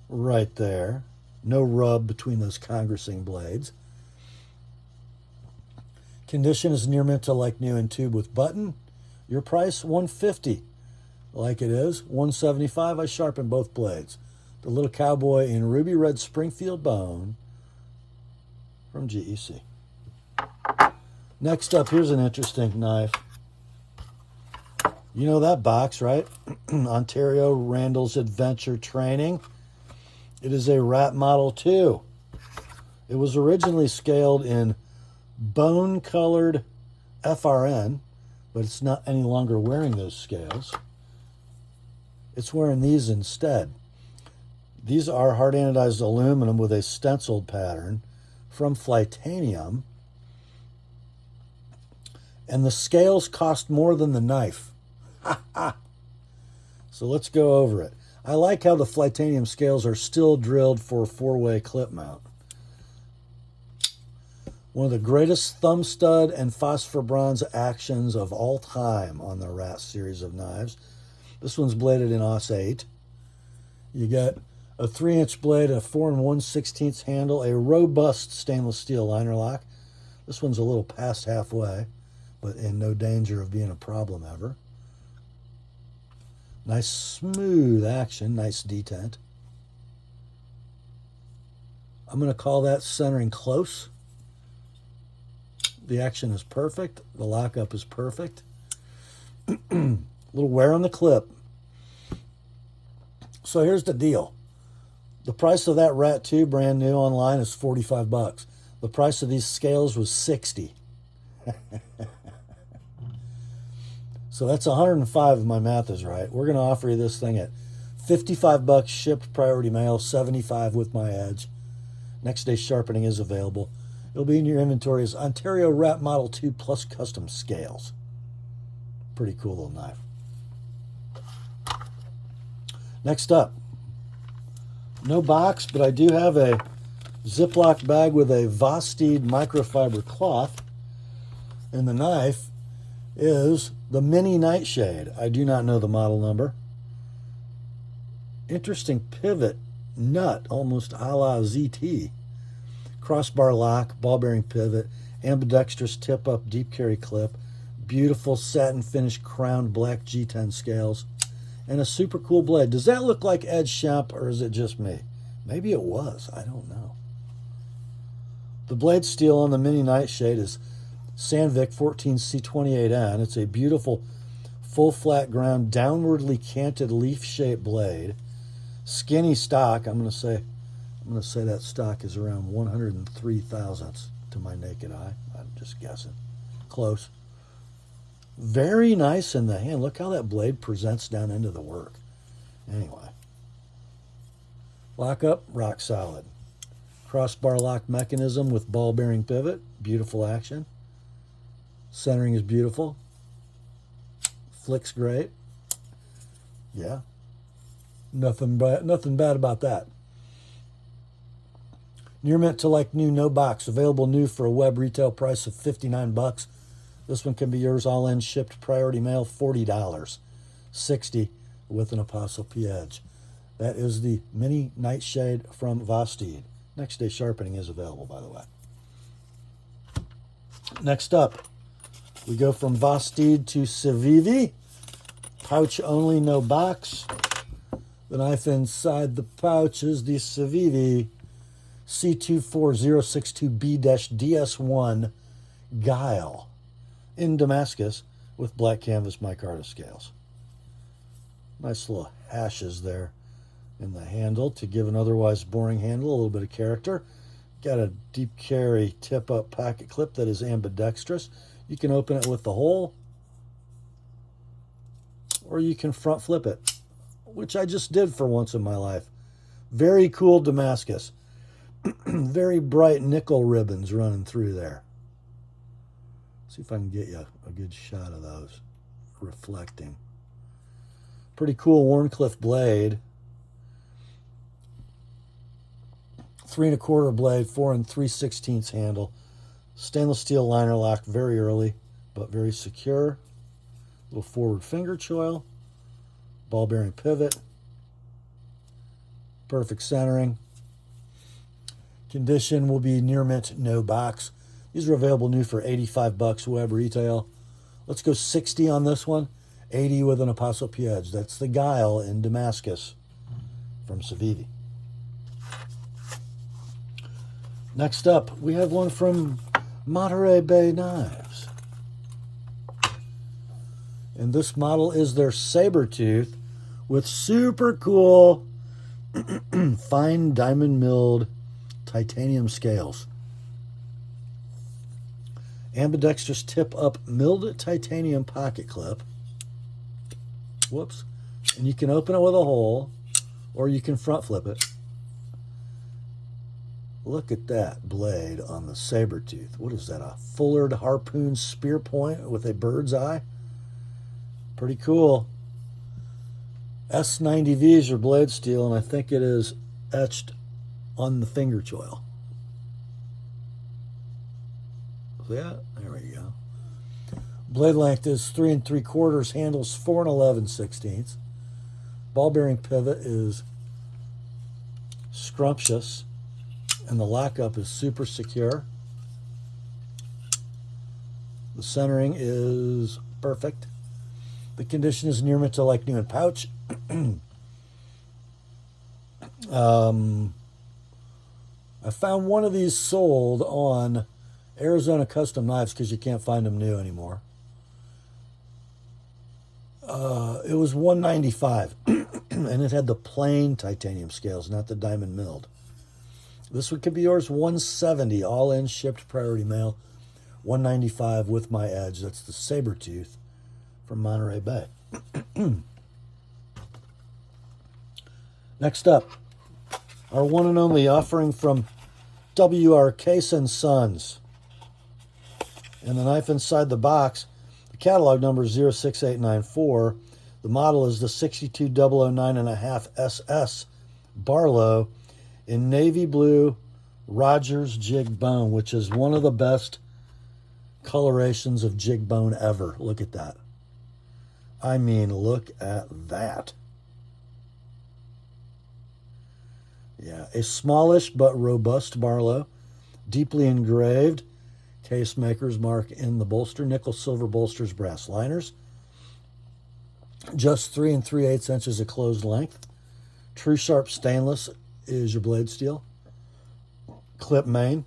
right there. No rub between those congressing blades. Condition is near mint to like new in tube with button. Your price, $150. Like it is, $175. I sharpen both blades. The little Cowboy in ruby red Springfield bone from GEC. Next up, here's an interesting knife. You know that box, right? Ontario Randall's Adventure Training. It is a Rat Model 2. It was originally scaled in bone-colored FRN, but it's not any longer wearing those scales. It's wearing these instead. These are hard anodized aluminum with a stenciled pattern from Phaeton. And the scales cost more than the knife. So let's go over it. I like how the Phaeton scales are still drilled for a 4-way clip mount. One of the greatest thumb stud and phosphor bronze actions of all time on the Rat series of knives. This one's bladed in Aus 8. You get a 3-inch blade, a 4 1/16 handle, a robust stainless steel liner lock. This one's a little past halfway, but in no danger of being a problem ever. Nice smooth action, nice detent. I'm going to call that centering close. The action is perfect. The lockup is perfect. Little wear on the clip. So here's the deal. The price of that Rat 2 brand new online is $45. The price of these scales was $60. So that's $105 if my math is right. We're going to offer you this thing at $55 shipped priority mail, $75 with my edge. Next day sharpening is available. It'll be in your inventory as Ontario Rat Model 2 plus custom scales. Pretty cool little knife. Next up, no box, but I do have a Ziploc bag with a Vosteed microfiber cloth. And the knife is the Mini Nightshade. I do not know the model number. Interesting pivot nut, almost a la ZT. Crossbar lock, ball bearing pivot, ambidextrous tip up deep carry clip, beautiful satin finish crowned black G10 scales, and a super cool blade. Does that look like Ed Shemp or is it just me? Maybe it was. I don't know. The blade steel on the Mini Nightshade is Sandvik 14C28N. It's a beautiful full flat ground downwardly canted leaf shaped blade. Skinny stock. I'm going to say that stock is around 103 thousandths to my naked eye. I'm just guessing. Close. Very nice in the hand. Look how that blade presents down into the work. Anyway. Lock up, rock solid. Crossbar lock mechanism with ball bearing pivot. Beautiful action. Centering is beautiful. Flicks great. Yeah. Nothing bad about that. Near mint to like new, no box. Available new for a web retail price of $59. This one can be yours all in, shipped priority mail, $40. $60 with an TheApostleP edge. That is the Mini Nightshade from Vosteed. Next day sharpening is available, by the way. Next up, we go from Vosteed to Civivi. Pouch only, no box. The knife inside the pouch is the Civivi C24062B-DS1 Guile in Damascus with black canvas micarta scales. Nice little hashes there in the handle to give an otherwise boring handle a little bit of character. Got a deep carry tip-up pocket clip that is ambidextrous. You can open it with the hole, or you can front flip it, which I just did for once in my life. Very cool Damascus. Very bright nickel ribbons running through there. See if I can get you a good shot of those reflecting. Pretty cool Wharncliffe blade. 3 1/4 blade, 4 3/16 handle. Stainless steel liner lock, very early, but very secure. Little forward finger choil. Ball bearing pivot. Perfect centering. Condition will be near mint, no box. These are available new for $85 web retail. Let's go 60 on this one. 80 with an Apostle P edge. That's the Guile in Damascus from Civivi. Next up, we have one from Monterey Bay Knives. And this model is their Sabertooth with super cool fine diamond milled titanium scales. Ambidextrous tip up milled titanium pocket clip. Whoops. And you can open it with a hole or you can front flip it. Look at that blade on the Sabertooth. What is that? A fullered harpoon spear point with a bird's eye? Pretty cool. S90V is your blade steel, and I think it is etched on the finger choil. See that? There we go. Blade length is 3 3/4, handles 4 11/16. Ball bearing pivot is scrumptious, and the lockup is super secure. The centering is perfect. The condition is near mint to like new in pouch. I found one of these sold on Arizona Custom Knives because you can't find them new anymore. It was $195, and it had the plain titanium scales, not the diamond milled. This one could be yours, $170, all in, shipped, priority mail. $195 with my edge. That's the Sabertooth from Monterey Bay. Next up, our one and only offering from W.R. Case & Sons. And the knife inside the box, the catalog number is 06894. The model is the 62009.5 SS Barlow in navy blue Rogers jig bone, which is one of the best colorations of jig bone ever. Look at that. I mean, look at that. Yeah, a smallish but robust Barlow, deeply engraved. Case maker's mark in the bolster. Nickel silver bolsters, brass liners. Just 3 3/8 inches of closed length. True sharp stainless is your blade steel. Clip main.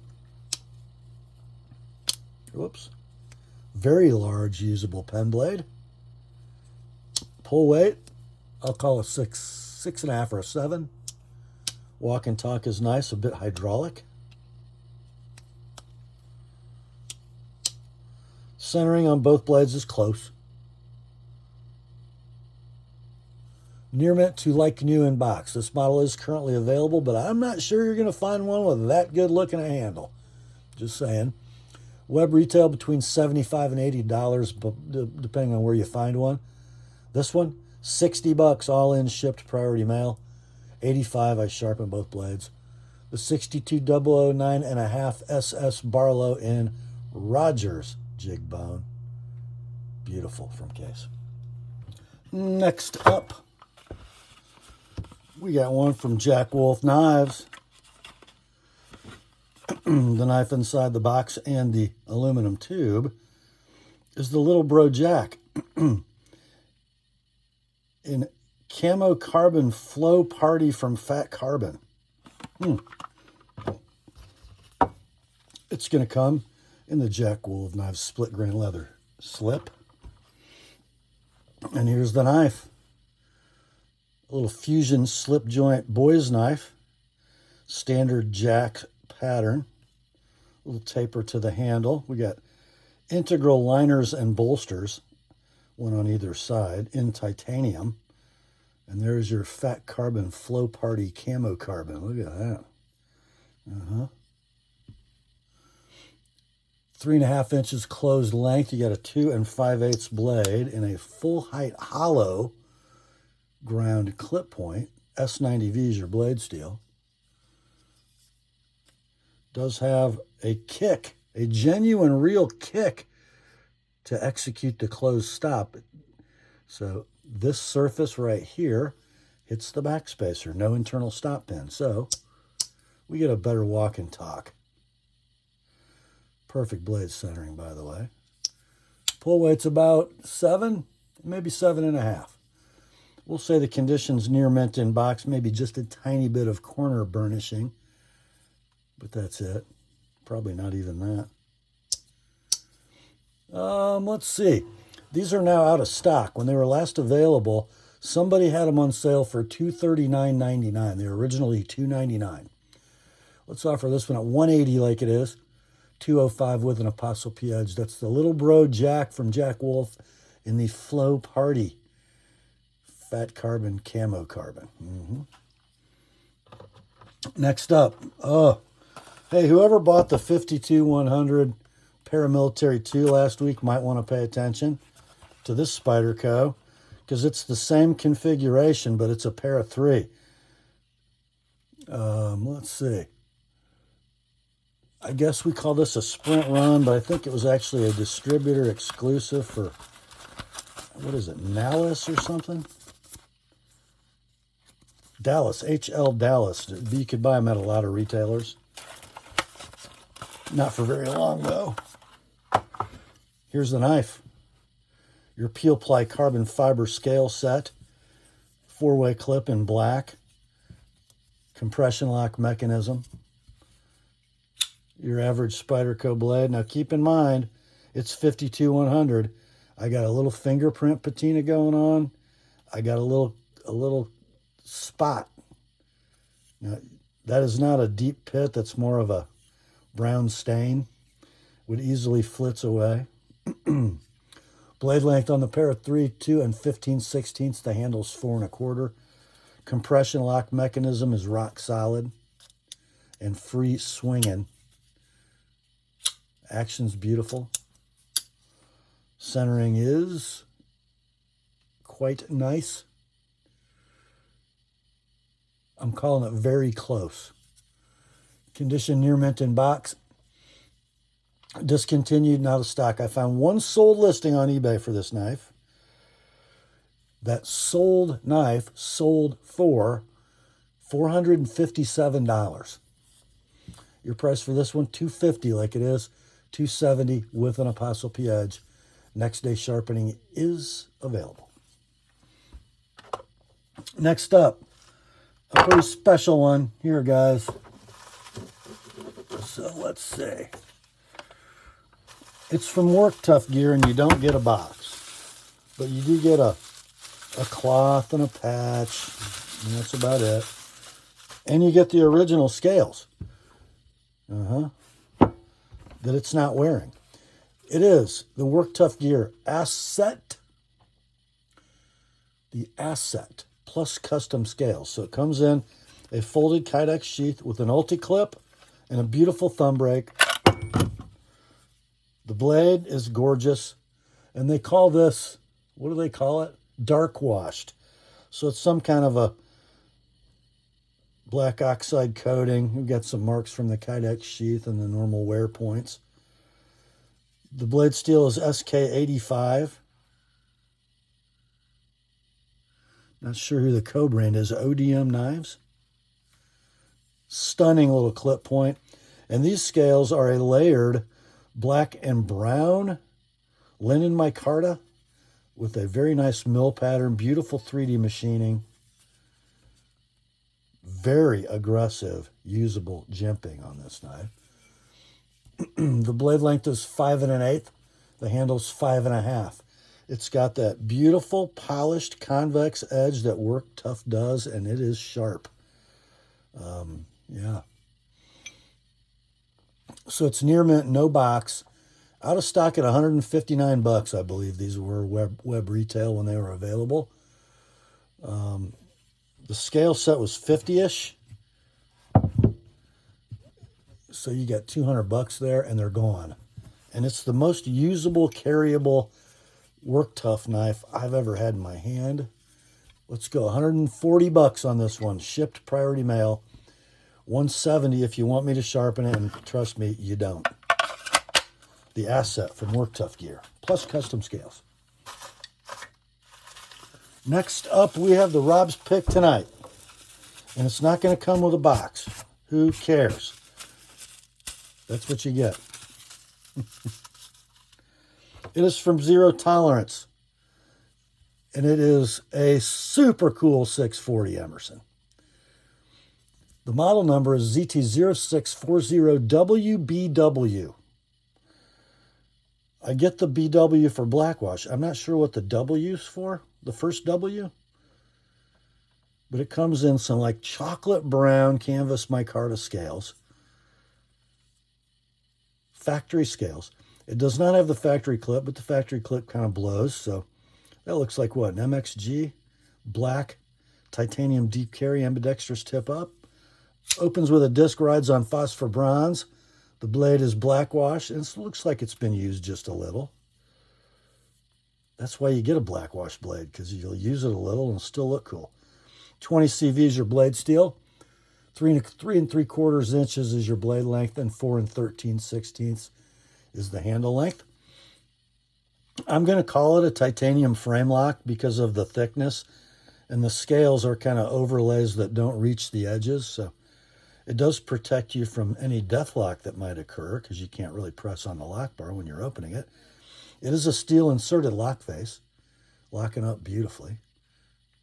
Whoops. Very large usable pen blade. Pull weight, I'll call it 6.5 or a 7. Walk and talk is nice, a bit hydraulic. Centering on both blades is close. Near mint to like new in box. This model is currently available, but I'm not sure you're going to find one with that good looking a handle. Just saying. Web retail between $75 and $80, depending on where you find one. This one, $60 all in, shipped, priority mail. $85, I sharpen both blades. The 62009.5 SS Barlow in Rogers jig bone. Beautiful from Case. Next up, we got one from Jack Wolf Knives. The knife inside the box and the aluminum tube is the Little Bro Jack in Camo Carbon Flow Party from Fat Carbon. It's going to come in the Jack Wolf Knives split grain leather slip. And here's the knife. A little fusion slip joint boy's knife. Standard Jack pattern. A little taper to the handle. We got integral liners and bolsters, one on either side, in titanium. And there's your Fat Carbon Flow Party Camo Carbon. Look at that. 3.5 inches closed length. You got a 2 5/8 blade in a full height hollow ground clip point. S90V is your blade steel. Does have a kick, a genuine real kick to execute the closed stop. So this surface right here hits the backspacer, no internal stop pin. So we get a better walk and talk. Perfect blade centering, by the way. Pull weight's about 7, maybe 7.5. We'll say the condition's near mint in box, maybe just a tiny bit of corner burnishing, but that's it. Probably not even that. Let's see. These are now out of stock. When they were last available, somebody had them on sale for $239.99. They were originally $299. Let's offer this one at $180 like it is. $205 with an ApostleP edge. That's the little bro Jack from Jack Wolf in the Flow Party. Fat carbon, camo carbon. Next up. Oh, hey, whoever bought the 52-100 Paramilitary 2 last week might want to pay attention to this Spyderco, because it's the same configuration, but it's a pair of 3. Let's see. I guess we call this a sprint run, but I think it was actually a distributor exclusive for, what is it, Malice or something? Dallas, HL Dallas. You could buy them at a lot of retailers. Not for very long, though. Here's the knife. Your Peel Ply carbon fiber scale set. 4-way clip in black. Compression lock mechanism. Your average Spyderco blade. Now keep in mind, it's 52-100. I got a little fingerprint patina going on. I got a little spot. Now, that is not a deep pit. That's more of a brown stain. Would easily flitz away. Blade length on the pair of 3, 2, and 15/16. The handle's 4 1/4. Compression lock mechanism is rock solid and free swinging. Action's beautiful. Centering is quite nice. I'm calling it very close. Condition near mint in box. Discontinued and out of stock. I found one sold listing on eBay for this knife. That sold knife sold for $457. Your price for this one, $250 like it is, $270 with an ApostleP edge. Next day sharpening is available. Next up, a pretty special one here, guys. So let's see. It's from Work Tough Gear, and you don't get a box, but you do get a cloth and a patch, and that's about it. And you get the original scales. That it's not wearing. It is the Work Tough Gear Asset. The Asset plus custom scales. So it comes in a folded Kydex sheath with an ulti-clip and a beautiful thumb brake. The blade is gorgeous. And they call this, what do they call it? Dark washed. So it's some kind of a black oxide coating. We've got some marks from the Kydex sheath and the normal wear points. The blade steel is SK85. Not sure who the co-brand is. ODM Knives. Stunning little clip point. And these scales are a layered black and brown linen micarta with a very nice mill pattern. Beautiful 3D machining. Very aggressive, usable jimping on this knife. The blade length is 5 1/8. The handle's 5 1/2. It's got that beautiful polished convex edge that Work Tough does, and it is sharp. Yeah. So it's near mint, no box. Out of stock at $159, I believe these were web retail when they were available. The scale set was 50-ish. So you got $200 there, and they're gone. And it's the most usable, carryable Work Tough knife I've ever had in my hand. Let's go, $140 on this one. Shipped priority mail. $170 if you want me to sharpen it, and trust me, you don't. The Asset from Work Tough Gear, plus custom scales. Next up, we have the Rob's Pick tonight. And it's not going to come with a box. Who cares? That's what you get. It is from Zero Tolerance. And it is a super cool 640 Emerson. The model number is ZT0640WBW. I get the BW for blackwash. I'm not sure what the W's for, the first W. But it comes in some like chocolate brown canvas micarta scales. Factory scales. It does not have the factory clip, but the factory clip kind of blows. So that looks like what? An MXG, black, titanium deep carry, ambidextrous tip up. Opens with a disc, rides on phosphor bronze. The blade is blackwash, and it looks like it's been used just a little. That's why you get a blackwash blade, because you'll use it a little and it'll still look cool. 20 CV is your blade steel. 3 3/4 inches is your blade length, and 4 13/16 is the handle length. I'm going to call it a titanium frame lock because of the thickness, and the scales are kind of overlays that don't reach the edges, so it does protect you from any death lock that might occur because you can't really press on the lock bar when you're opening it. It is a steel inserted lock face, locking up beautifully.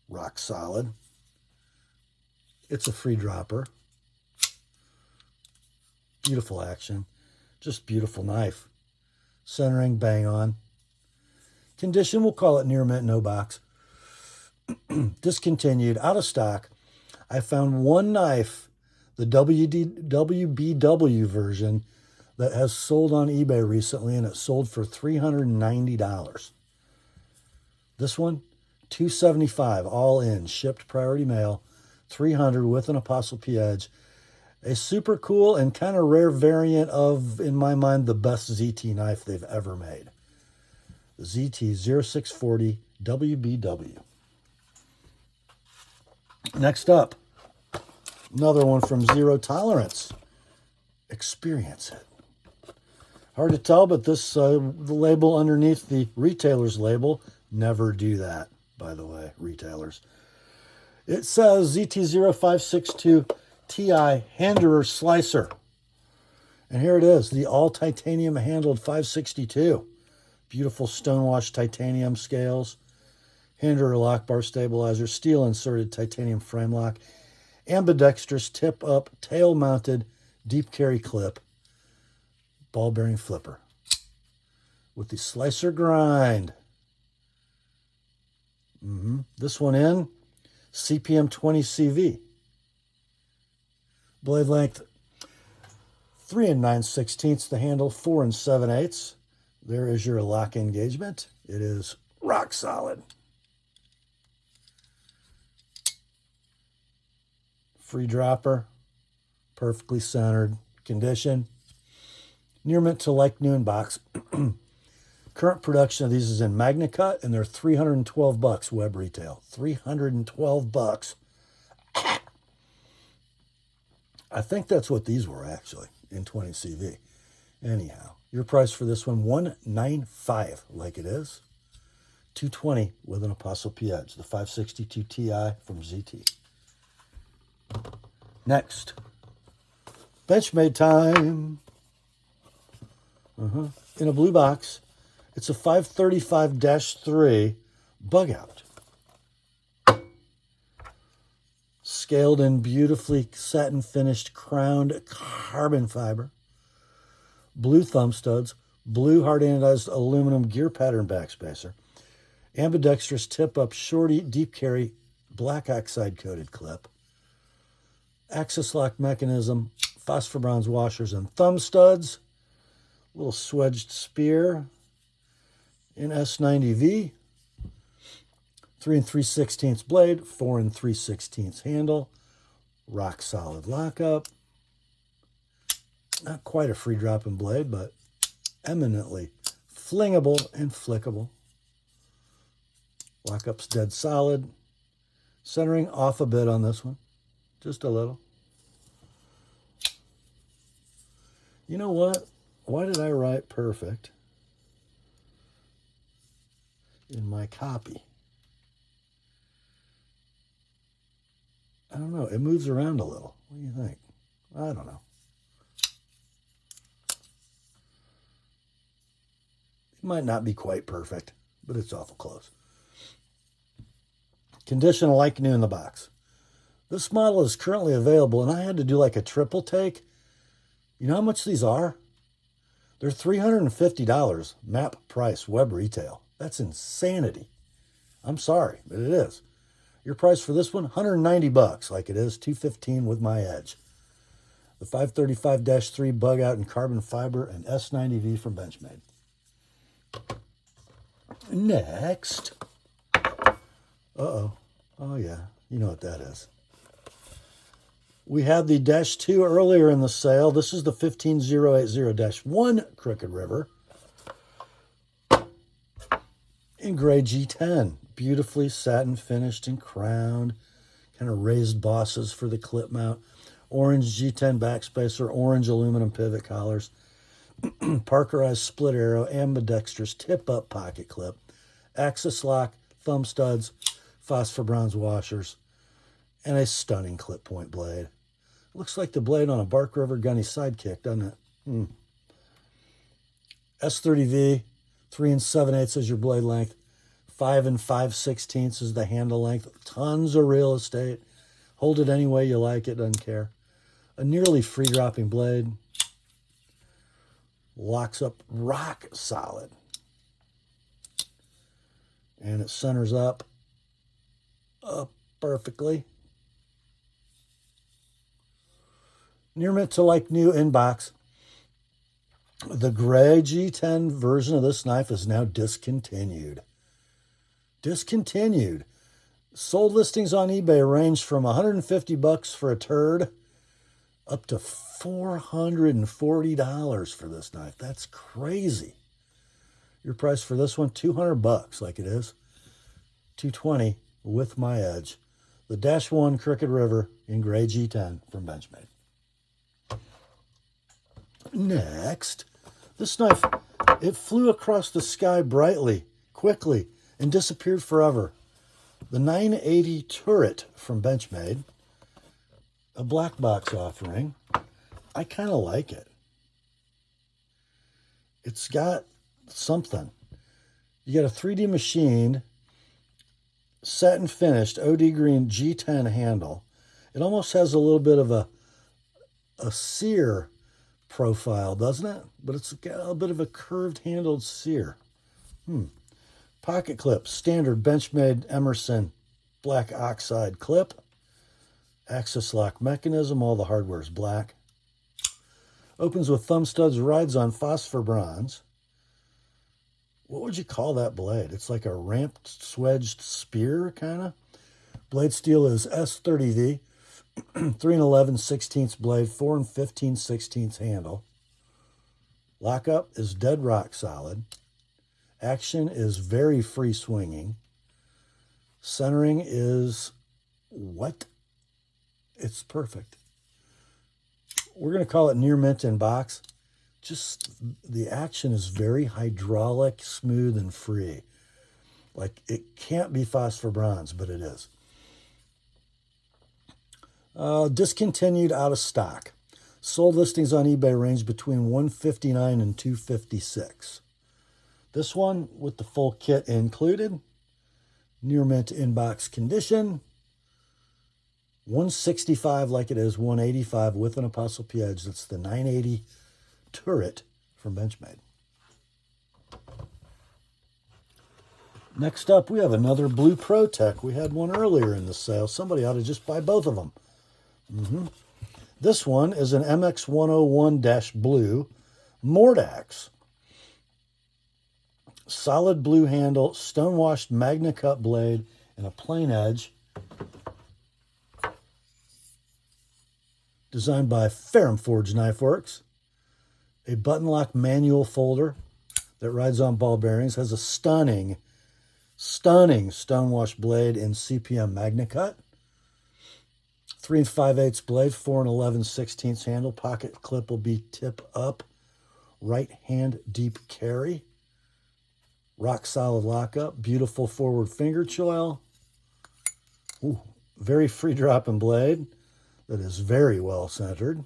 Rock solid. It's a free dropper. Beautiful action. Just beautiful knife. Centering, bang on. Condition, we'll call it near mint, no box. Discontinued, out of stock. I found one knife, the WBW version, that has sold on eBay recently, and it sold for $390. This one, $275 all in, shipped priority mail, $300 with an ApostleP edge. A super cool and kind of rare variant of, in my mind, the best ZT knife they've ever made. The ZT0640 WBW. Next up, another one from Zero Tolerance. Experience it. Hard to tell, but this the label underneath the retailer's label. Never do that, by the way, retailers. It says ZT0562 Ti Handerer Slicer. And here it is, the all titanium handled 562. Beautiful stonewashed titanium scales. Handerer lock bar stabilizer, steel inserted titanium frame lock, ambidextrous tip up, tail mounted, deep carry clip, ball bearing flipper with the slicer grind. This one in CPM 20 CV. Blade length 3 9/16, the handle 4 7/8. There is your lock engagement. It is rock solid. Free dropper, perfectly centered condition. Near mint to like new in box. Current production of these is in Magna Cut, and they're $312 web retail. $312. I think that's what these were actually in 20 CV. Anyhow, your price for this one, $195 like it is. $220 with an ApostleP edge, the 562 Ti from ZT. Next, Benchmade time. In a blue box, it's a 535-3 Bugout. Scaled in beautifully satin finished crowned carbon fiber. Blue thumb studs, blue hard anodized aluminum gear pattern backspacer, ambidextrous tip up shorty deep carry black oxide coated clip, axis lock mechanism, phosphor bronze washers and thumb studs, little swedged spear in S90V, 3 3/16 blade, 4 3/16 handle, rock solid lockup. Not quite a free dropping blade, but eminently flingable and flickable. Lockup's dead solid. Centering off a bit on this one, just a little. You know what? Why did I write perfect in my copy? I don't know. It moves around a little. What do you think? I don't know. It might not be quite perfect, but it's awful close. Condition like new in the box. This model is currently available, and I had to do like a triple take. You know how much these are? They're $350 map price web retail. That's insanity. I'm sorry, but it is. Your price for this one, $190 like it is, $215 with my edge. The 535-3 Bugout in carbon fiber and S90V from Benchmade. Next. Uh-oh. Oh, yeah. You know what that is. We had the Dash 2 earlier in the sale. This is the 15080-1 Crooked River in gray G10. Beautifully satin finished and crowned. Kind of raised bosses for the clip mount. Orange G10 backspacer, orange aluminum pivot collars. Parkerized split arrow, ambidextrous tip-up pocket clip. Axis lock, thumb studs, phosphor bronze washers, and a stunning clip point blade. Looks like the blade on a Bark River Gunny Sidekick, doesn't it? S30V, 3 7/8 is your blade length. 5 5/16 is the handle length. Tons of real estate. Hold it any way you like, it doesn't care. A nearly free dropping blade. Locks up rock solid. And it centers up perfectly. Near mint to like new inbox. The gray G10 version of this knife is now discontinued. Discontinued. Sold listings on eBay range from $150 for a turd up to $440 for this knife. That's crazy. Your price for this one, $200 like it is. $220 with my edge. The Dash 1 Crooked River in gray G10 from Benchmade. Next, this knife, it flew across the sky brightly, quickly, and disappeared forever. The 980 Turret from Benchmade, a black box offering. I kind of like it. It's got something. You got a 3D machined, satin finished, OD green G10 handle. It almost has a little bit of a sear profile, doesn't it? But it's got a bit of a curved handled sear. Pocket clip, standard Benchmade Emerson black oxide clip. Axis lock mechanism, all the hardware is black. Opens with thumb studs, rides on phosphor bronze. What would you call that blade? It's like a ramped, swedged spear, kind of. Blade steel is S30V. 3 11/16 blade, 4 15/16 handle. Lockup is dead rock solid. Action is very free swinging. Centering is what? It's perfect. We're going to call it near mint in box. Just the action is very hydraulic, smooth, and free. Like it can't be phosphor bronze, but it is. Discontinued, out of stock. Sold listings on eBay range between $159 and $256. This one with the full kit included. Near mint inbox condition. $165 like it is, $185 with an ApostleP edge. That's the 980 Turret from Benchmade. Next up, we have another blue Protech. We had one earlier in the sale. Somebody ought to just buy both of them. This one is an MX101-blue Mordax. Solid blue handle, stonewashed Magna Cut blade, and a plain edge. Designed by Ferrum Forge Knife Works. A button lock manual folder that rides on ball bearings. Has a stunning stonewashed blade in CPM Magna Cut. 3 5/8 blade, 4 11/16 handle. Pocket clip will be tip up. Right hand deep carry. Rock solid lockup. Beautiful forward finger choil. Ooh, very free dropping blade that is very well centered.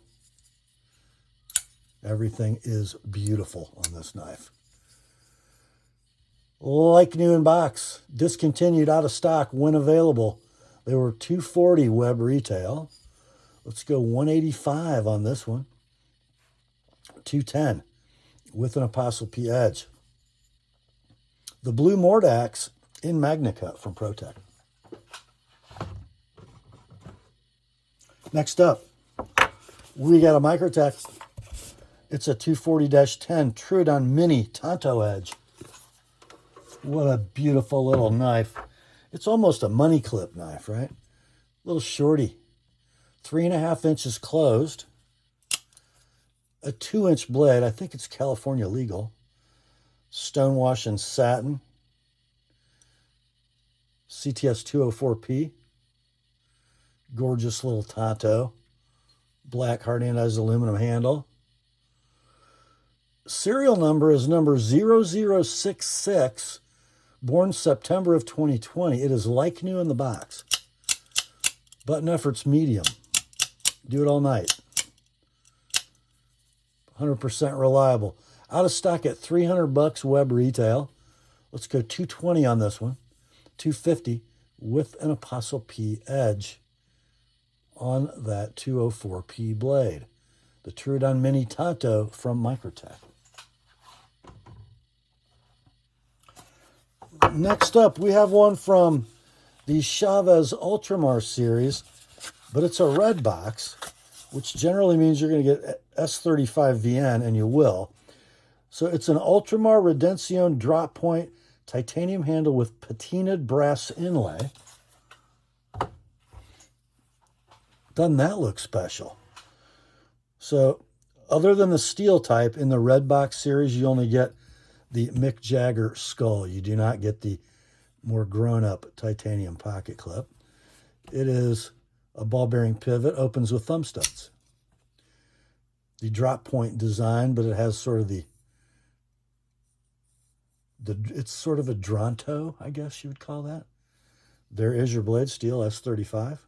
Everything is beautiful on this knife. Like new in box, discontinued, out of stock when available. They were $240 web retail. Let's go $185 on this one. $210 with an Apostle P edge. The blue Mordax in Magna Cut from Protech. Next up, we got a Microtech. It's a 240-10 Trudon Mini Tanto edge. What a beautiful little knife. It's almost a money clip knife, right? Little shorty. 3.5 inches closed. A 2-inch blade. I think it's California legal. Stonewash and satin. CTS 204P. Gorgeous little Tanto. Black hard anodized aluminum handle. Serial number is number 0066. Born September of 2020. It is like new in the box. Button effort's medium. Do it all night. 100% reliable. Out of stock at $300 web retail. Let's go $220 on this one. $250 with an Apostle P edge on that 204P blade. The Trudon Mini Tanto from Microtech. Next up, we have one from the Chavez Ultramar series, but it's a red box, which generally means you're going to get S35 VN, and you will. So it's an Ultramar Redemption drop point titanium handle with patinaed brass inlay. Doesn't that look special? So other than the steel type in the red box series, you only get the Mick Jagger skull. You do not get the more grown-up titanium pocket clip. It is a ball bearing pivot, opens with thumb studs. The drop point design, but it has sort of it's sort of a Dronto, I guess you would call that. There is your blade steel, S35.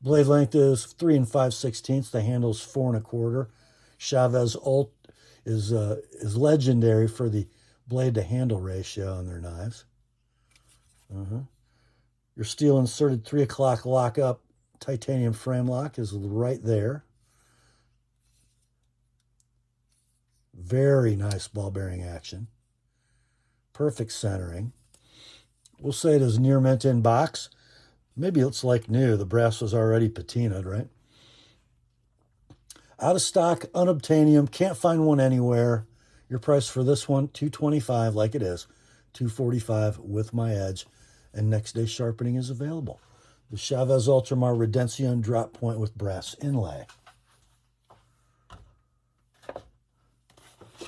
Blade length is 3 5/16. The handle's 4 1/4. Chavez Ult is legendary for the blade to handle ratio on their knives. Your steel inserted 3 o'clock lockup titanium frame lock is right there. Very nice ball bearing action. Perfect centering. We'll say it is near mint in box. Maybe it's like new. The brass was already patinaed, right? Out of stock, unobtainium. Can't find one anywhere. Your price for this one, $225 like it is. $245 with my edge. And next day sharpening is available. The Chavez Ultramar Redemption drop point with brass inlay.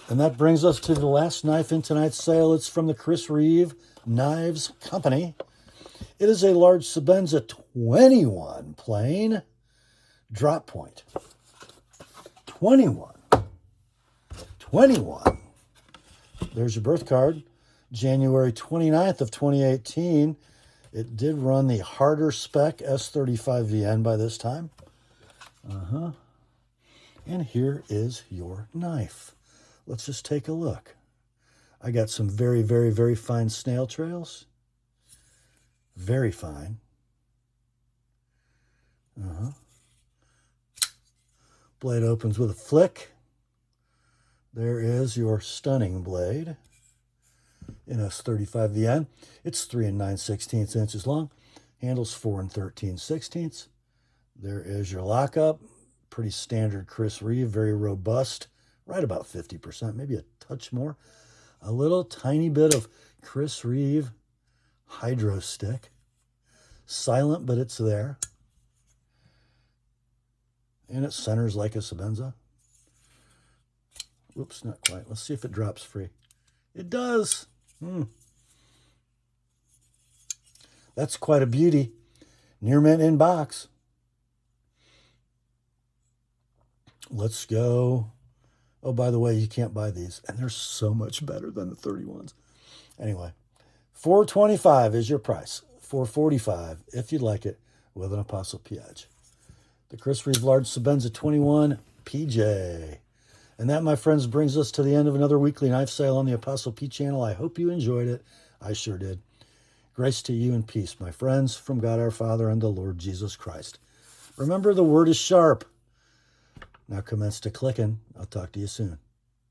And that brings us to the last knife in tonight's sale. It's from the Chris Reeve Knives Company. It is a large Sebenza 21 plain drop point. 21. There's your birth card. January 29th of 2018. It did run the harder spec S35 VN by this time. And here is your knife. Let's just take a look. I got some very, very, very fine snail trails. Very fine. Blade opens with a flick. There is your stunning blade in S35 VN. It's 3 9/16 inches long. Handles 4 13/16. There is your lockup. Pretty standard Chris Reeve, very robust. Right about 50%, maybe a touch more. A little tiny bit of Chris Reeve hydro stick. Silent, but it's there. And it centers like a Sebenza. Whoops, not quite. Let's see if it drops free. It does. That's quite a beauty. Near mint in box. Let's go. Oh, by the way, you can't buy these, and they're so much better than the 31s. Anyway, $425 is your price. $445 if you'd like it with an Apostle P edge. The Chris Reeve Large Sebenza 21 PJ. And that, my friends, brings us to the end of another weekly knife sale on the Apostle P channel. I hope you enjoyed it. I sure did. Grace to you and peace, my friends, from God our Father and the Lord Jesus Christ. Remember, the word is sharp. Now commence to clicking. I'll talk to you soon.